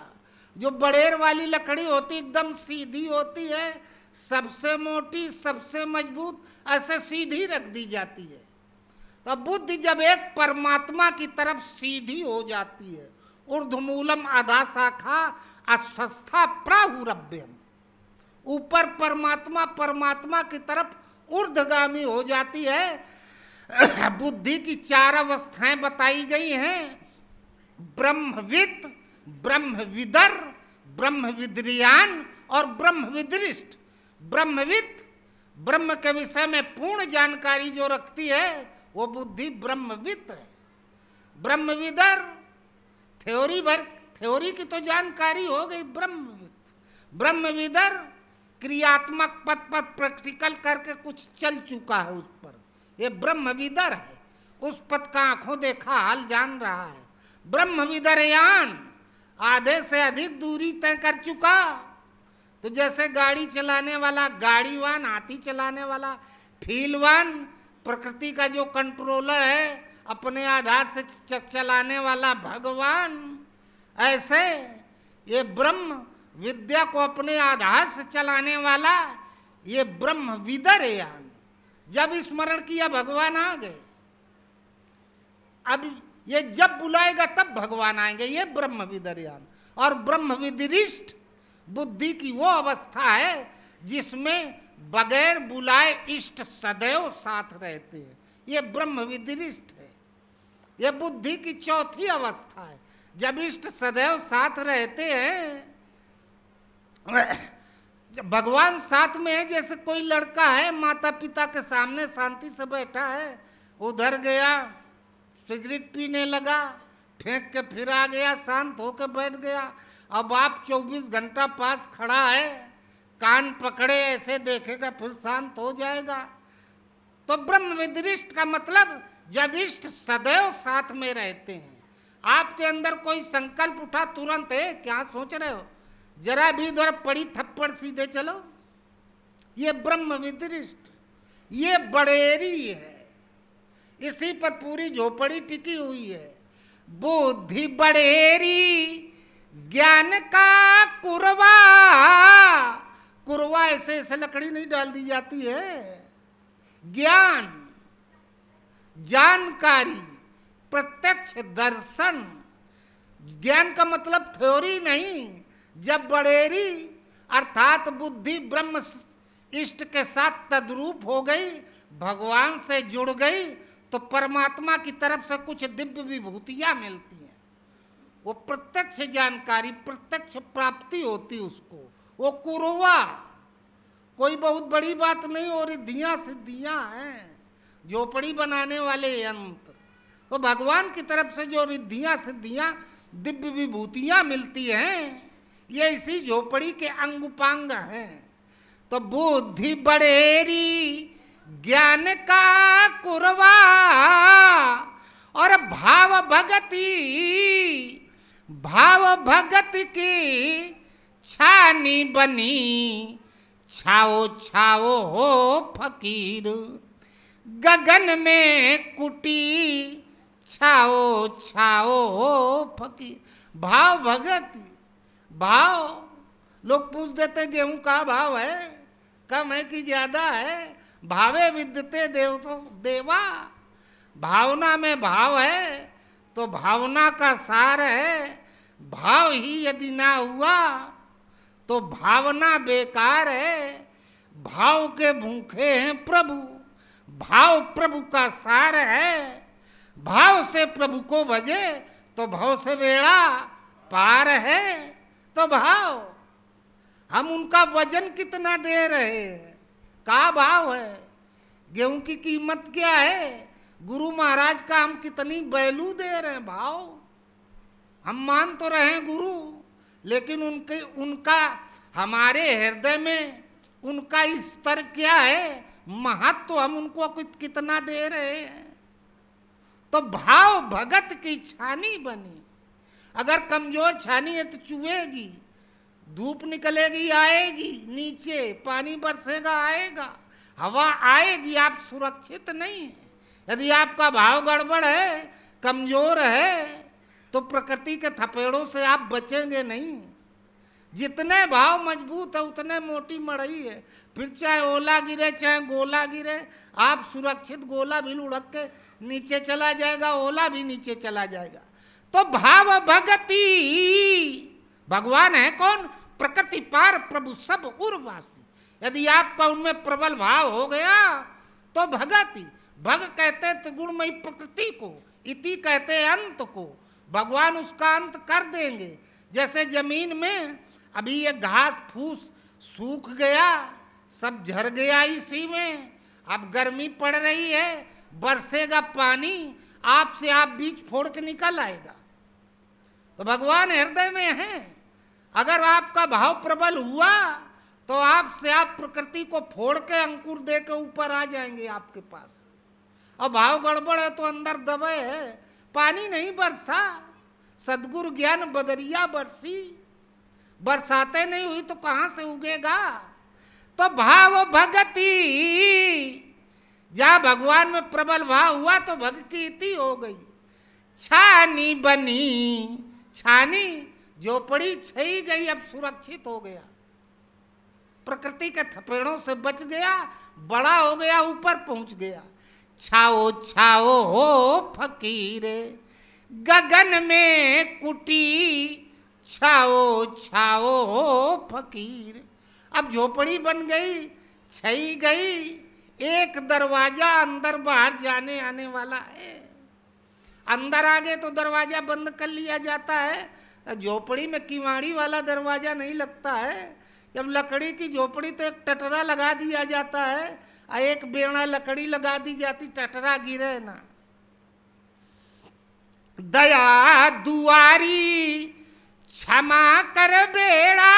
जो बड़ेर वाली लकड़ी होती एकदम सीधी होती है, सबसे मोटी सबसे मजबूत, ऐसे सीधी रख दी जाती है। तो बुद्धि जब एक परमात्मा की तरफ सीधी हो जाती है, ऊर्ध्वमूलम अधा शाखा अस्वस्था प्राहुरभ्यम, ऊपर परमात्मा, परमात्मा की तरफ ऊर्ध्वगामी हो जाती है। बुद्धि की 4 अवस्थाएं बताई गई हैं, ब्रह्मविद, ब्रह्मविदर, ब्रह्मविद्रियान और ब्रह्मविदृष्ट। ब्रह्मविद ब्रह्म के विषय में पूर्ण जानकारी जो रखती है वो बुद्धि ब्रह्मविद है। ब्रह्मविदर थ्योरी की तो जानकारी हो गई। ब्रह्मविदर क्रियात्मक पद पर प्रैक्टिकल करके कुछ चल चुका है उस पर, ये ब्रह्मविदर है। उस पद का आंखों देखा हाल जान रहा है। ब्रह्मविदरयान आधे से अधिक दूरी तय कर चुका। तो जैसे गाड़ी चलाने वाला गाड़ीवान, हाथी चलाने वाला फीलवान, प्रकृति का जो कंट्रोलर है अपने आधार से चलाने वाला भगवान, ऐसे ये ब्रह्म विद्या को अपने आधार से चलाने वाला ये ब्रह्मविदरयान। जब स्मरण किया भगवान आ गए। अब ये जब बुलाएगा तब भगवान आएंगे, ये ब्रह्मविदरयान। और ब्रह्मविदृष्ट बुद्धि की वो अवस्था है जिसमें बगैर बुलाए इष्ट सदैव साथ रहते हैं, ये ब्रह्मविदृष्ट है। ये बुद्धि की चौथी अवस्था है। जब इष्ट सदैव साथ रहते हैं, भगवान साथ में है। जैसे कोई लड़का है माता पिता के सामने शांति से बैठा है, उधर गया सिगरेट पीने लगा, फेंक के फिर आ गया, शांत होकर बैठ गया। अब आप 24 घंटा पास खड़ा है, कान पकड़े ऐसे देखेगा, फिर शांत हो जाएगा। तो ब्रह्मविदृष्ट का मतलब जब इष्ट सदैव साथ में रहते हैं। आपके अंदर कोई संकल्प उठा, तुरंत है क्या सोच रहे हो, जरा भी इधर पड़ी थप्पड़ सीधे चलो, ये ब्रह्मविदृष्ट, ये बड़ेरी है। इसी पर पूरी झोपड़ी टिकी हुई है। बुद्धि बड़ेरी ज्ञान का कुरवा। कुरवा ऐसे ऐसे लकड़ी नहीं डाल दी जाती है। ज्ञान, जानकारी, प्रत्यक्ष दर्शन। ज्ञान का मतलब थ्योरी नहीं। जब बड़ेरी अर्थात बुद्धि ब्रह्म इष्ट के साथ तद्रूप हो गई, भगवान से जुड़ गई, तो परमात्मा की तरफ से कुछ दिव्य विभूतियां मिलती हैं। वो प्रत्यक्ष जानकारी, प्रत्यक्ष प्राप्ति होती उसको, वो कुरवा। कोई बहुत बड़ी बात नहीं, और रिद्धियां सिद्धियां हैं, झोपड़ी बनाने वाले यंत्र। तो भगवान की तरफ से जो रिद्धियां सिद्धियां दिव्य विभूतियां मिलती हैं, ये इसी झोपड़ी के अंग उपांग हैं। तो बुद्धि बड़ेरी ज्ञान का कुरवा और भाव भगति की छानी बनी। छाओ छाओ हो फकीर गगन में कुटी। छाओ छाओ हो फकीर। भाव भगति, भाव। लोग पूछ देते गेहूं का भाव है, कम है कि ज्यादा है। भावे विद्यते देव तो देवा। भावना में भाव है तो भावना का सार है। भाव ही यदि ना हुआ तो भावना बेकार है। भाव के भूखे हैं प्रभु, भाव प्रभु का सार है। भाव से प्रभु को भजे तो भाव से बेड़ा पार है। तो भाव, हम उनका वजन कितना दे रहे हैं, का भाव है। गेहूं की कीमत क्या है, गुरु महाराज का हम कितनी वैल्यू दे रहे हैं। भाव, हम मान तो रहे हैं गुरु, लेकिन उनका हमारे हृदय में उनका स्तर क्या है, महत्व हम उनको कितना दे रहे हैं। तो भाव भगत की छानी बनी। अगर कमजोर छानी है तो चुएगी, धूप निकलेगी आएगी नीचे, पानी बरसेगा आएगा, हवा आएगी, आप सुरक्षित नहीं है। यदि आपका भाव गड़बड़ है, कमजोर है, तो प्रकृति के थपेड़ों से आप बचेंगे नहीं। जितने भाव मजबूत है उतने मोटी मड़ई है। फिर चाहे ओला गिरे चाहे गोला गिरे, आप सुरक्षित। गोला भी लुढ़क के नीचे चला जाएगा, ओला भी नीचे चला जाएगा। तो भाव भगति, भगवान है कौन, प्रकृति पार प्रभु सब उर्वासी। यदि आपका उनमें प्रबल भाव हो गया तो भगति। भग कहते त्रिगुणमयी प्रकृति को, इति कहते अंत को। भगवान उसका अंत कर देंगे। जैसे जमीन में अभी ये घास फूस सूख गया, सब झर गया इसी में। अब गर्मी पड़ रही है, बरसेगा पानी, आपसे आप बीज फोड़ के निकल आएगा। तो भगवान हृदय में है। अगर आपका भाव प्रबल हुआ तो आपसे आप प्रकृति को फोड़ के अंकुर दे के ऊपर आ जाएंगे आपके पास। और भाव गड़बड़ है तो अंदर दबे है, पानी नहीं बरसा, सदगुरु ज्ञान बदरिया बरसी, बरसाते नहीं हुई तो कहां से उगेगा। तो भाव भगति, जहां भगवान में प्रबल भाव हुआ तो भगति हो गई। छानी बनी, छानी झोपड़ी छई गई, अब सुरक्षित हो गया, प्रकृति के थपेड़ों से बच गया, बड़ा हो गया, ऊपर पहुंच गया। छाओ छाओ हो फकीर गगन में कुटी, छाओ छाओ हो फकीर। अब झोपड़ी बन गई, छई गई, एक दरवाजा अंदर बाहर जाने आने वाला है। अंदर आ गए तो दरवाजा बंद कर लिया जाता है। झोपड़ी में किवाड़ी वाला दरवाजा नहीं लगता है। जब लकड़ी की झोपड़ी तो एक टटरा लगा दिया जाता है और एक बेड़ा लकड़ी लगा दी जाती, टटरा गिरे ना। दया दुआरी क्षमा कर बेड़ा,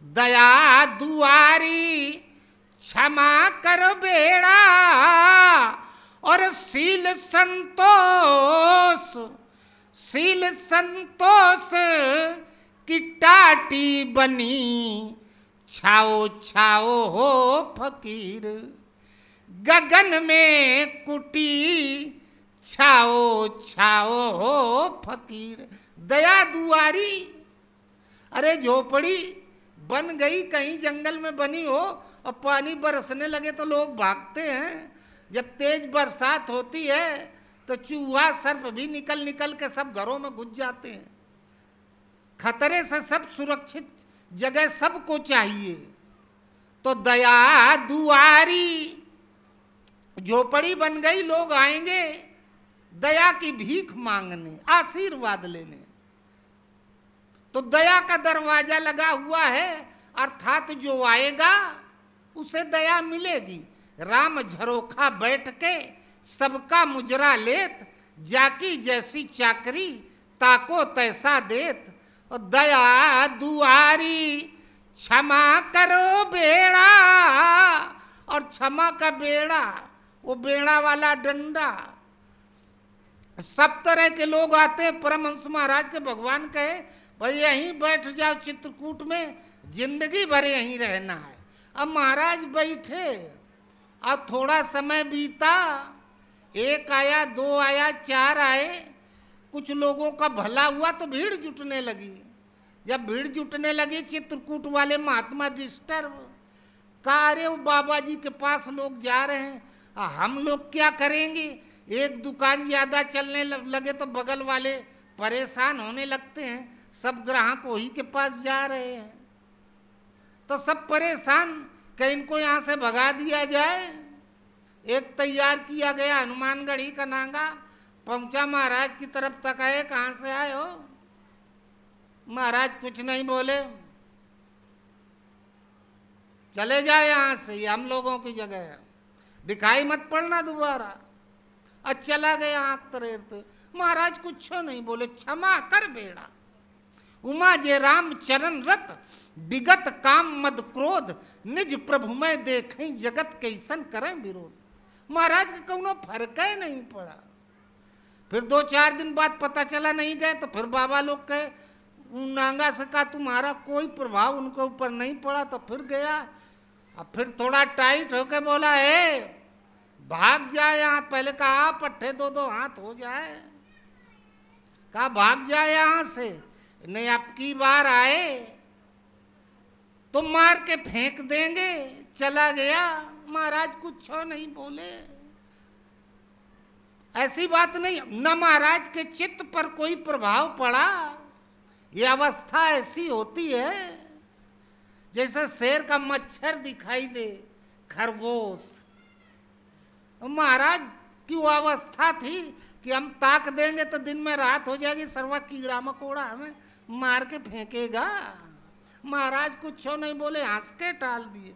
दया दुआरी क्षमा कर बेड़ा, और शील संतोष, शील संतोष की टाटी बनी, छाओ छाओ हो फकीर गगन में कुटी, छाओ छाओ हो फकीर। दया दुआरी, अरे झोपड़ी बन गई कहीं जंगल में बनी हो और पानी बरसने लगे तो लोग भागते हैं। जब तेज बरसात होती है तो चूहा सर्प भी निकल निकल के सब घरों में घुस जाते हैं। खतरे से सब सुरक्षित जगह सबको चाहिए। तो दया दुआरी, झोपड़ी बन गई, लोग आएंगे दया की भीख मांगने, आशीर्वाद लेने। तो दया का दरवाजा लगा हुआ है, अर्थात जो आएगा उसे दया मिलेगी। राम झरोखा बैठ के सबका मुजरा लेत, जाकी जैसी चाकरी ताको तैसा देत। और दया दुआरी क्षमा करो बेड़ा, और क्षमा का बेड़ा, वो बेड़ा वाला डंडा। सब तरह के लोग आते हैं। परमहंस महाराज के भगवान कहे भाई यहीं बैठ जाओ चित्रकूट में, जिंदगी भर यहीं रहना है। अब महाराज बैठे, अब थोड़ा समय बीता, एक आया, दो आया, चार आए, कुछ लोगों का भला हुआ तो भीड़ जुटने लगी। जब भीड़ जुटने लगी, चित्रकूट वाले महात्मा डिस्टर्ब का, अरे वो बाबा जी के पास लोग जा रहे हैं, हम लोग क्या करेंगे। एक दुकान ज्यादा चलने लगे तो बगल वाले परेशान होने लगते हैं, सब ग्राहक वही के पास जा रहे हैं। तो सब परेशान कि इनको यहाँ से भगा दिया जाए। एक तैयार किया गया हनुमानगढ़ी का नांगा, पहुंचा महाराज की तरफ तक आए, कहाँ से आए हो। महाराज कुछ नहीं बोले, चले जाए यहाँ से, ये हम लोगों की जगह है, दिखाई मत पड़ना दोबारा। चला गया आँख तरेरते। महाराज कुछ नहीं बोले, क्षमा कर बेड़ा। उमा जे राम चरण रत, विगत काम मद क्रोध, निज प्रभु में देखें जगत कैसन करें विरोध। महाराज के कौनो फर्क ही नहीं पड़ा। फिर 2-4 दिन बाद पता चला नहीं गए, तो फिर बाबा लोग कहे, नांगा से कहा तुम्हारा कोई प्रभाव उनके ऊपर नहीं पड़ा। तो फिर गया, अब फिर थोड़ा टाइट होके बोला, है भाग जाए यहाँ। पहले कहा पट्टे 2-2 हाथ हो जाए, कहा भाग जाए यहाँ से, नहीं अब की बार आए तो मार के फेंक देंगे। चला गया, महाराज कुछ नहीं बोले। ऐसी बात नहीं, न महाराज के चित्त पर कोई प्रभाव पड़ा। ये अवस्था ऐसी होती है जैसे शेर का मच्छर दिखाई दे, खरगोश। महाराज की वो अवस्था थी कि हम ताक देंगे तो दिन में रात हो जाएगी, सर्वा कीड़ा मकोड़ा हमें मार के फेंकेगा। महाराज कुछ नहीं बोले, हंस के टाल दिए।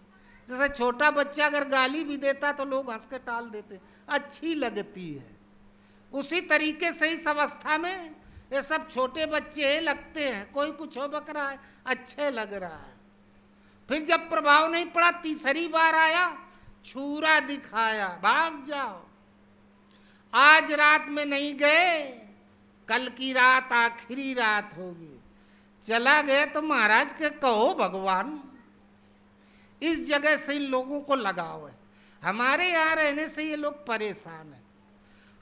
जैसे छोटा बच्चा अगर गाली भी देता तो लोग हंस के टाल देते, अच्छी लगती है। उसी तरीके से इस अवस्था में ये सब छोटे बच्चे लगते हैं, कोई कुछ हो बक रहा है, अच्छे लग रहा है। फिर जब प्रभाव नहीं पड़ा, तीसरी बार आया, छुरा दिखाया, भाग जाओ, आज रात में नहीं गए, कल की रात आखिरी रात होगी। चला गया तो महाराज के कहो भगवान, इस जगह से इन लोगों को लगाव है, हमारे यहाँ रहने से ये लोग परेशान हैं,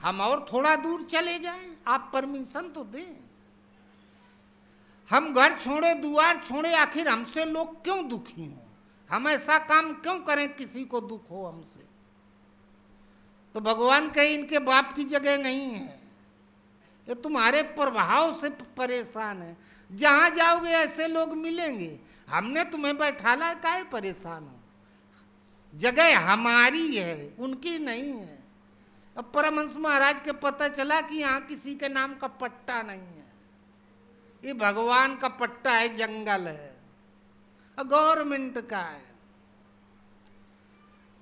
हम और थोड़ा दूर चले जाएं, आप परमिशन तो दें। हम घर छोड़े, द्वार छोड़े, आखिर हमसे लोग क्यों दुखी हों, हम ऐसा काम क्यों करें किसी को दुख हो हमसे। तो भगवान कहे इनके बाप की जगह नहीं है, ये तुम्हारे प्रभाव से परेशान है, जहां जाओगे ऐसे लोग मिलेंगे, हमने तुम्हें बैठाला, काहे परेशान हो, जगह हमारी है, उनकी नहीं है। अब परमहंस महाराज के पता चला कि यहाँ किसी के नाम का पट्टा नहीं है, ये भगवान का पट्टा है, जंगल है, गवर्नमेंट का है।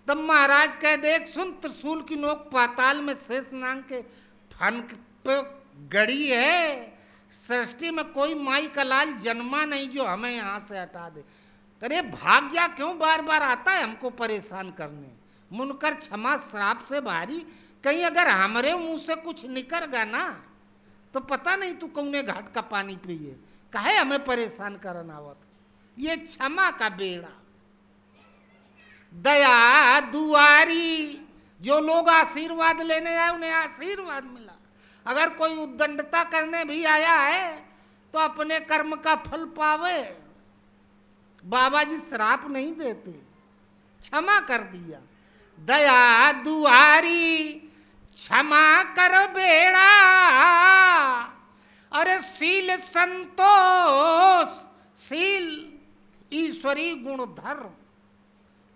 तब महाराज कह देख सुन, त्रिशूल की नोक पाताल में शेषनाग के फन पे गड़ी है, सृष्टि में कोई माई का लाल जन्मा नहीं जो हमें यहाँ से हटा दे। अरे भाग जा, क्यों बार बार आता है हमको परेशान करने, मुनकर क्षमा श्राप से भारी, कहीं अगर हमारे मुंह से कुछ निकल ना तो पता नहीं तू कौने घाट का पानी पिए, काहे हमें परेशान करना आवत। ये क्षमा का बेड़ा, दया दुआरी, जो लोग आशीर्वाद लेने आए उन्हें आशीर्वाद मिला, अगर कोई उद्दंडता करने भी आया है तो अपने कर्म का फल पावे। बाबा जी श्राप नहीं देते, क्षमा कर दिया। दया दुआरी क्षमा कर बेड़ा, अरे शील संतोष, शील ईश्वरी गुण धर्म,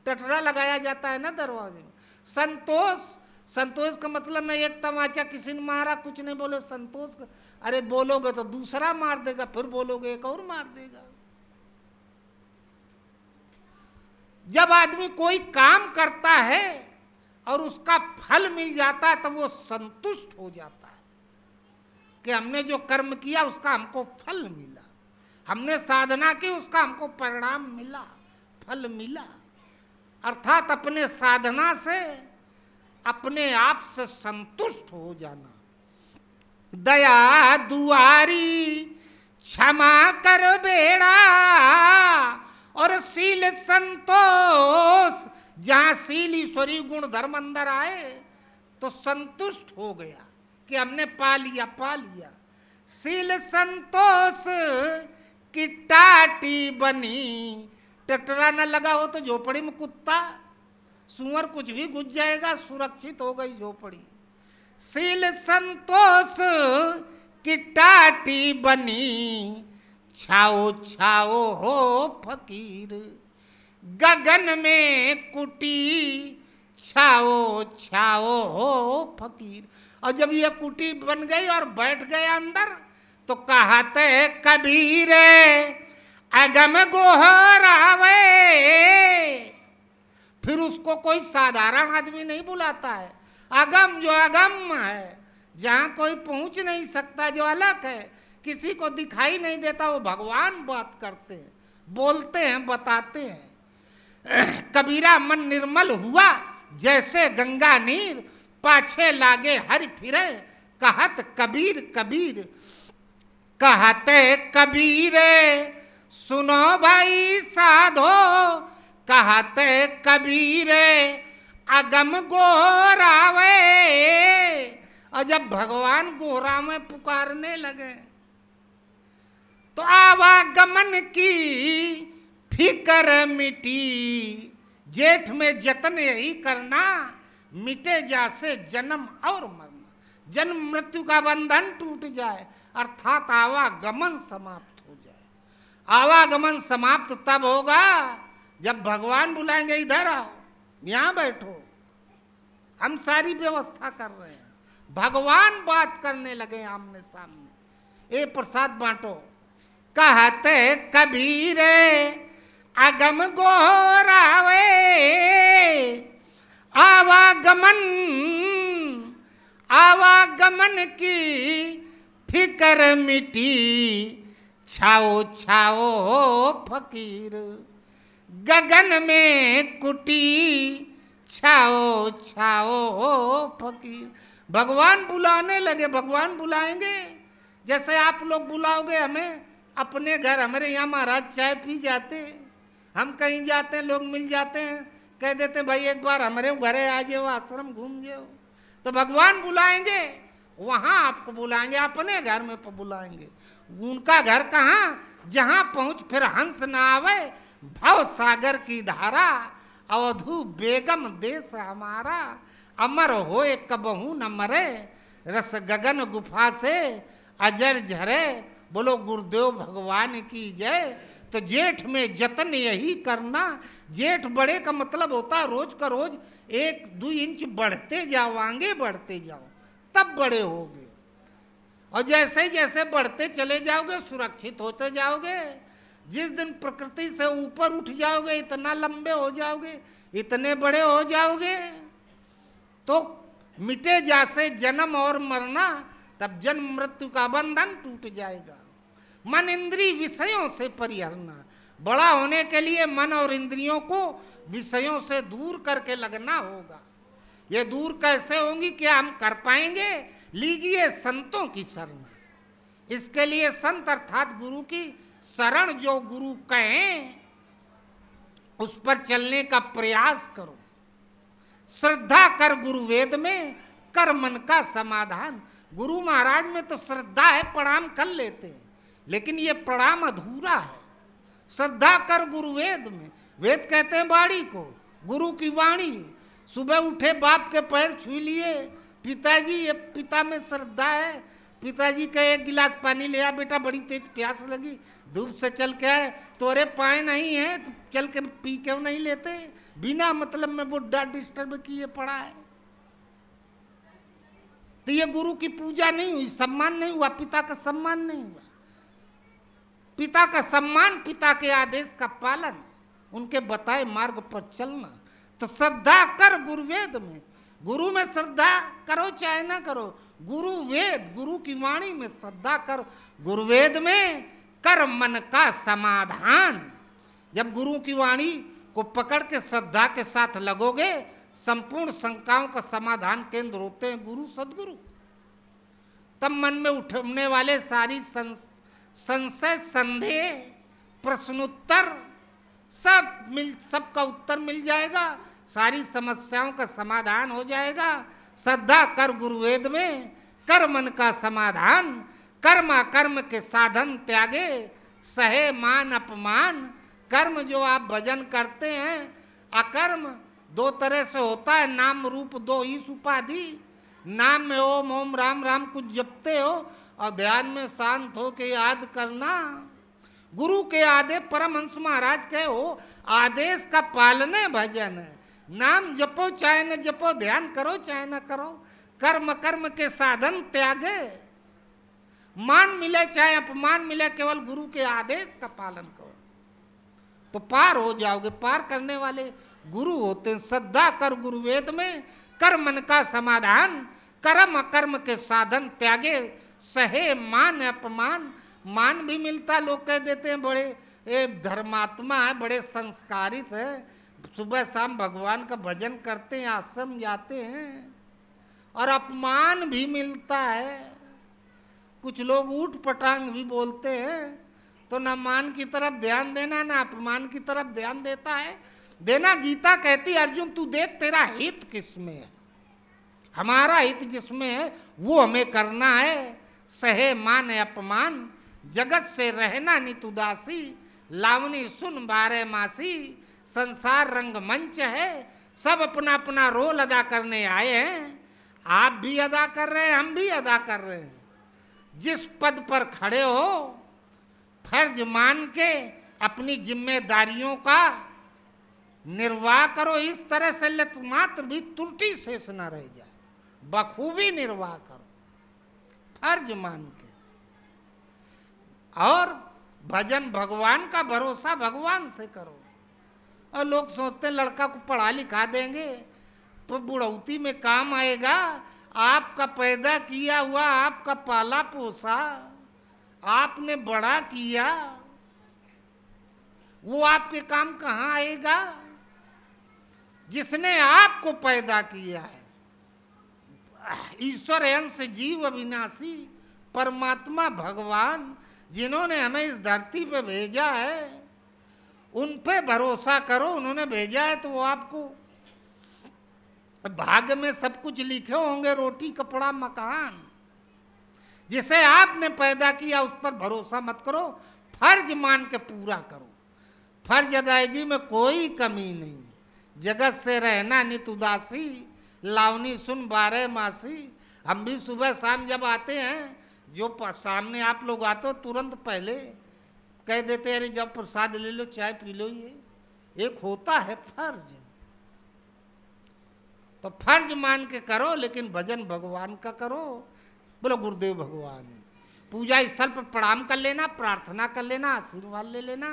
टटरा लगाया जाता है ना दरवाजे में। संतोष, संतोष का मतलब नहीं एक तमाचा किसी ने मारा कुछ नहीं बोले संतोष का, अरे बोलोगे तो दूसरा मार देगा, फिर बोलोगे एक और मार देगा। जब आदमी कोई काम करता है और उसका फल मिल जाता है तब वो संतुष्ट हो जाता है कि हमने जो कर्म किया उसका हमको फल मिला, हमने साधना की उसका हमको परिणाम मिला, फल मिला। अर्थात अपने साधना से अपने आप से संतुष्ट हो जाना। दया दुआरी क्षमा कर बेड़ा, और शील संतोष, जहां शील ईश्वरी गुण धर्म अंदर आए तो संतुष्ट हो गया कि हमने पा लिया, पा लिया। शील संतोष की टाटी बनी, टटरा न लगा हो तो झोपड़ी में कुत्ता सुअर कुछ भी घुस जाएगा, सुरक्षित हो गई झोपड़ी। शील संतोष की टाटी बनी, छाओ छाओ हो फकीर, गगन में कुटी, छाओ छाओ हो फकीर। और जब ये कुटी बन गई और बैठ गए अंदर तो कहते कबीर अगम गोहरावे। फिर उसको कोई साधारण आदमी नहीं बुलाता है, अगम जो अगम है, जहां कोई पहुंच नहीं सकता, जो अलग है, किसी को दिखाई नहीं देता, वो भगवान बात करते हैं, बोलते हैं, बताते हैं। कबीरा मन निर्मल हुआ जैसे गंगा नीर, पाछे लागे हरि फिरे, कहत कबीर कबीर। कहते कबीर सुनो भाई साधो, कहते कबीर अगम गोरावे। और जब भगवान गोरा में पुकारने लगे तो आवागमन की फिकर मिटी। जेठ में जतन यही करना, मिटे जासे जन्म और मरना, जन्म मृत्यु का बंधन टूट जाए, अर्थात आवागमन समाप्त हो जाए। आवागमन समाप्त तब होगा जब भगवान बुलाएंगे, इधर आओ, यहाँ बैठो, हम सारी व्यवस्था कर रहे हैं। भगवान बात करने लगे आमने सामने, ए प्रसाद बांटो। कहते कबीर अगम गोरावे, आवागमन आवागमन की फिकर मिटी, छाओ छाओ फकीर गगन में कुटी, छाओ छाओ फकीर। भगवान बुलाने लगे, भगवान बुलाएंगे। जैसे आप लोग बुलाओगे हमें अपने घर, हमारे यहाँ महाराज चाय पी जाते, हम कहीं जाते हैं लोग मिल जाते हैं, कह देते भाई एक बार हमारे घरे आ जाओ, आश्रम घूम जाओ। तो भगवान बुलाएंगे, वहां आपको बुलाएंगे, अपने घर में बुलाएंगे। उनका घर कहाँ, जहां पहुंच फिर हंस ना आवे, भव सागर की धारा, अवधू बेगम देश हमारा, अमर होए कबहू न मरे, रस गगन गुफा से अजर झरे। बोलो गुरुदेव भगवान की जय। तो जेठ में जतन यही करना। जेठ बड़े का मतलब होता है रोज का रोज 1-2 इंच बढ़ते जाओ, आगे बढ़ते जाओ, तब बड़े होगे। और जैसे जैसे बढ़ते चले जाओगे सुरक्षित होते जाओगे। जिस दिन प्रकृति से ऊपर उठ जाओगे, इतना लंबे हो जाओगे, इतने बड़े हो जाओगे, तो मिटे जासे जन्म और मरना, तब जन्म मृत्यु का बंधन टूट जाएगा। मन इंद्रिय विषयों से परिहरना। बड़ा होने के लिए मन और इंद्रियों को विषयों से दूर करके लगना होगा। ये दूर कैसे होंगी, क्या हम कर पाएंगे? लीजिए संतों की शरण। इसके लिए संत अर्थात गुरु की शरण, जो गुरु कहें उस पर चलने का प्रयास करो। श्रद्धा कर गुरु वेद में, कर मन का समाधान। गुरु महाराज में तो श्रद्धा है, प्रणाम कर लेते हैं, लेकिन ये प्रणाम अधूरा है। श्रद्धा कर गुरु वेद में, वेद कहते हैं वाणी को, गुरु की वाणी। सुबह उठे बाप के पैर छू लिए, पिताजी ये पिता में श्रद्धा है। पिताजी का 1 गिलास पानी ले आ बेटा, बड़ी तेज प्यास लगी, धूप से चल के आए, तोरे पाए नहीं है तो चल के पी क्यों नहीं लेते? बिना मतलब में बुढ़ा डिस्टर्ब किए पड़ा है। तो ये गुरु की पूजा नहीं हुई, सम्मान नहीं हुआ, पिता का सम्मान नहीं हुआ। पिता का सम्मान, पिता के आदेश का पालन, उनके बताए मार्ग पर चलना। तो श्रद्धा कर गुरु वेद में, गुरु में श्रद्धा करो चाहे ना करो, गुरु वेद, गुरु की वाणी में श्रद्धा कर, गुरु वेद में कर मन का समाधान। जब गुरु की वाणी को पकड़ के श्रद्धा के साथ लगोगे, संपूर्ण शंकाओं का समाधान केंद्र होते हैं गुरु सद्गुरु। तब मन में उठने वाले सारी संशय संदेह प्रश्नोत्तर सबका उत्तर मिल जाएगा, सारी समस्याओं का समाधान हो जाएगा। श्रद्धा कर गुरु वेद में, कर मन का समाधान, कर्म कर्म के साधन त्यागे, सहे मान अपमान। कर्म जो आप भजन करते हैं, अकर्म 2 तरह से होता है, नाम रूप 2 ही उपाधि। नाम में ओम ओम राम राम कुछ जपते हो, और ध्यान में शांत हो के याद करना। गुरु के आदेश, परमहंस महाराज कहे हो, आदेश का पालने भजन है। नाम जपो चाहे न जपो, ध्यान करो चाहे न करो, कर्म कर्म के साधन त्यागे। मान मिले चाहे अपमान मिले, केवल गुरु के आदेश का पालन करो तो पार हो जाओगे। पार करने वाले गुरु होते हैं। श्रद्धा कर गुरु वेद में, कर मन का समाधान, कर्म कर्म के साधन त्यागे, सहे मान अपमान। मान भी मिलता, लोग कह देते हैं बड़े धर्मात्मा है, बड़े संस्कारित है, सुबह शाम भगवान का भजन करते हैं, आश्रम जाते हैं। और अपमान भी मिलता है, कुछ लोग ऊट पटांग भी बोलते हैं। तो ना मान की तरफ ध्यान देना, ना अपमान की तरफ ध्यान देना। गीता कहती अर्जुन तू देख तेरा हित किसमें है, हमारा हित जिसमें है वो हमें करना है। सहे मान अपमान, जगत से रहना नित उदासी, लावनी सुन 12 मासी। संसार रंग मंच है, सब अपना अपना रोल अदा करने आए हैं। आप भी अदा कर रहे हैं, हम भी अदा कर रहे हैं। जिस पद पर खड़े हो, फर्ज मान के अपनी जिम्मेदारियों का निर्वाह करो। इस तरह से लत मात्र भी त्रुटि शेष न रह जाए, बखूबी निर्वाह करो फर्ज मान के। और भजन भगवान का, भरोसा भगवान से करो। और लोग सोचते हैं लड़का को पढ़ा लिखा देंगे तो बुढ़ौती में काम आएगा। आपका पैदा किया हुआ, आपका पाला पोसा, आपने बड़ा किया, वो आपके काम कहाँ आएगा? जिसने आपको पैदा किया है, ईश्वर अंश जीव अविनाशी परमात्मा भगवान, जिन्होंने हमें इस धरती पे भेजा है, उन पे भरोसा करो। उन्होंने भेजा है तो वो आपको, भाग्य में सब कुछ लिखे होंगे, रोटी कपड़ा मकान। जिसे आपने पैदा किया उस पर भरोसा मत करो, फर्ज मान के पूरा करो। फर्ज अदायगी में कोई कमी नहीं। जगत से रहना नित उदासी, लावनी सुन 12 मासी। हम भी सुबह शाम जब आते हैं, जो सामने आप लोग आते हो तुरंत पहले कह देते हैं, अरे जब प्रसाद ले लो, चाय पी लो। ये एक होता है फर्ज। तो फर्ज मान के करो, लेकिन भजन भगवान का करो। बोलो गुरुदेव भगवान। पूजा स्थल पर प्रणाम कर लेना, प्रार्थना कर लेना, आशीर्वाद ले लेना।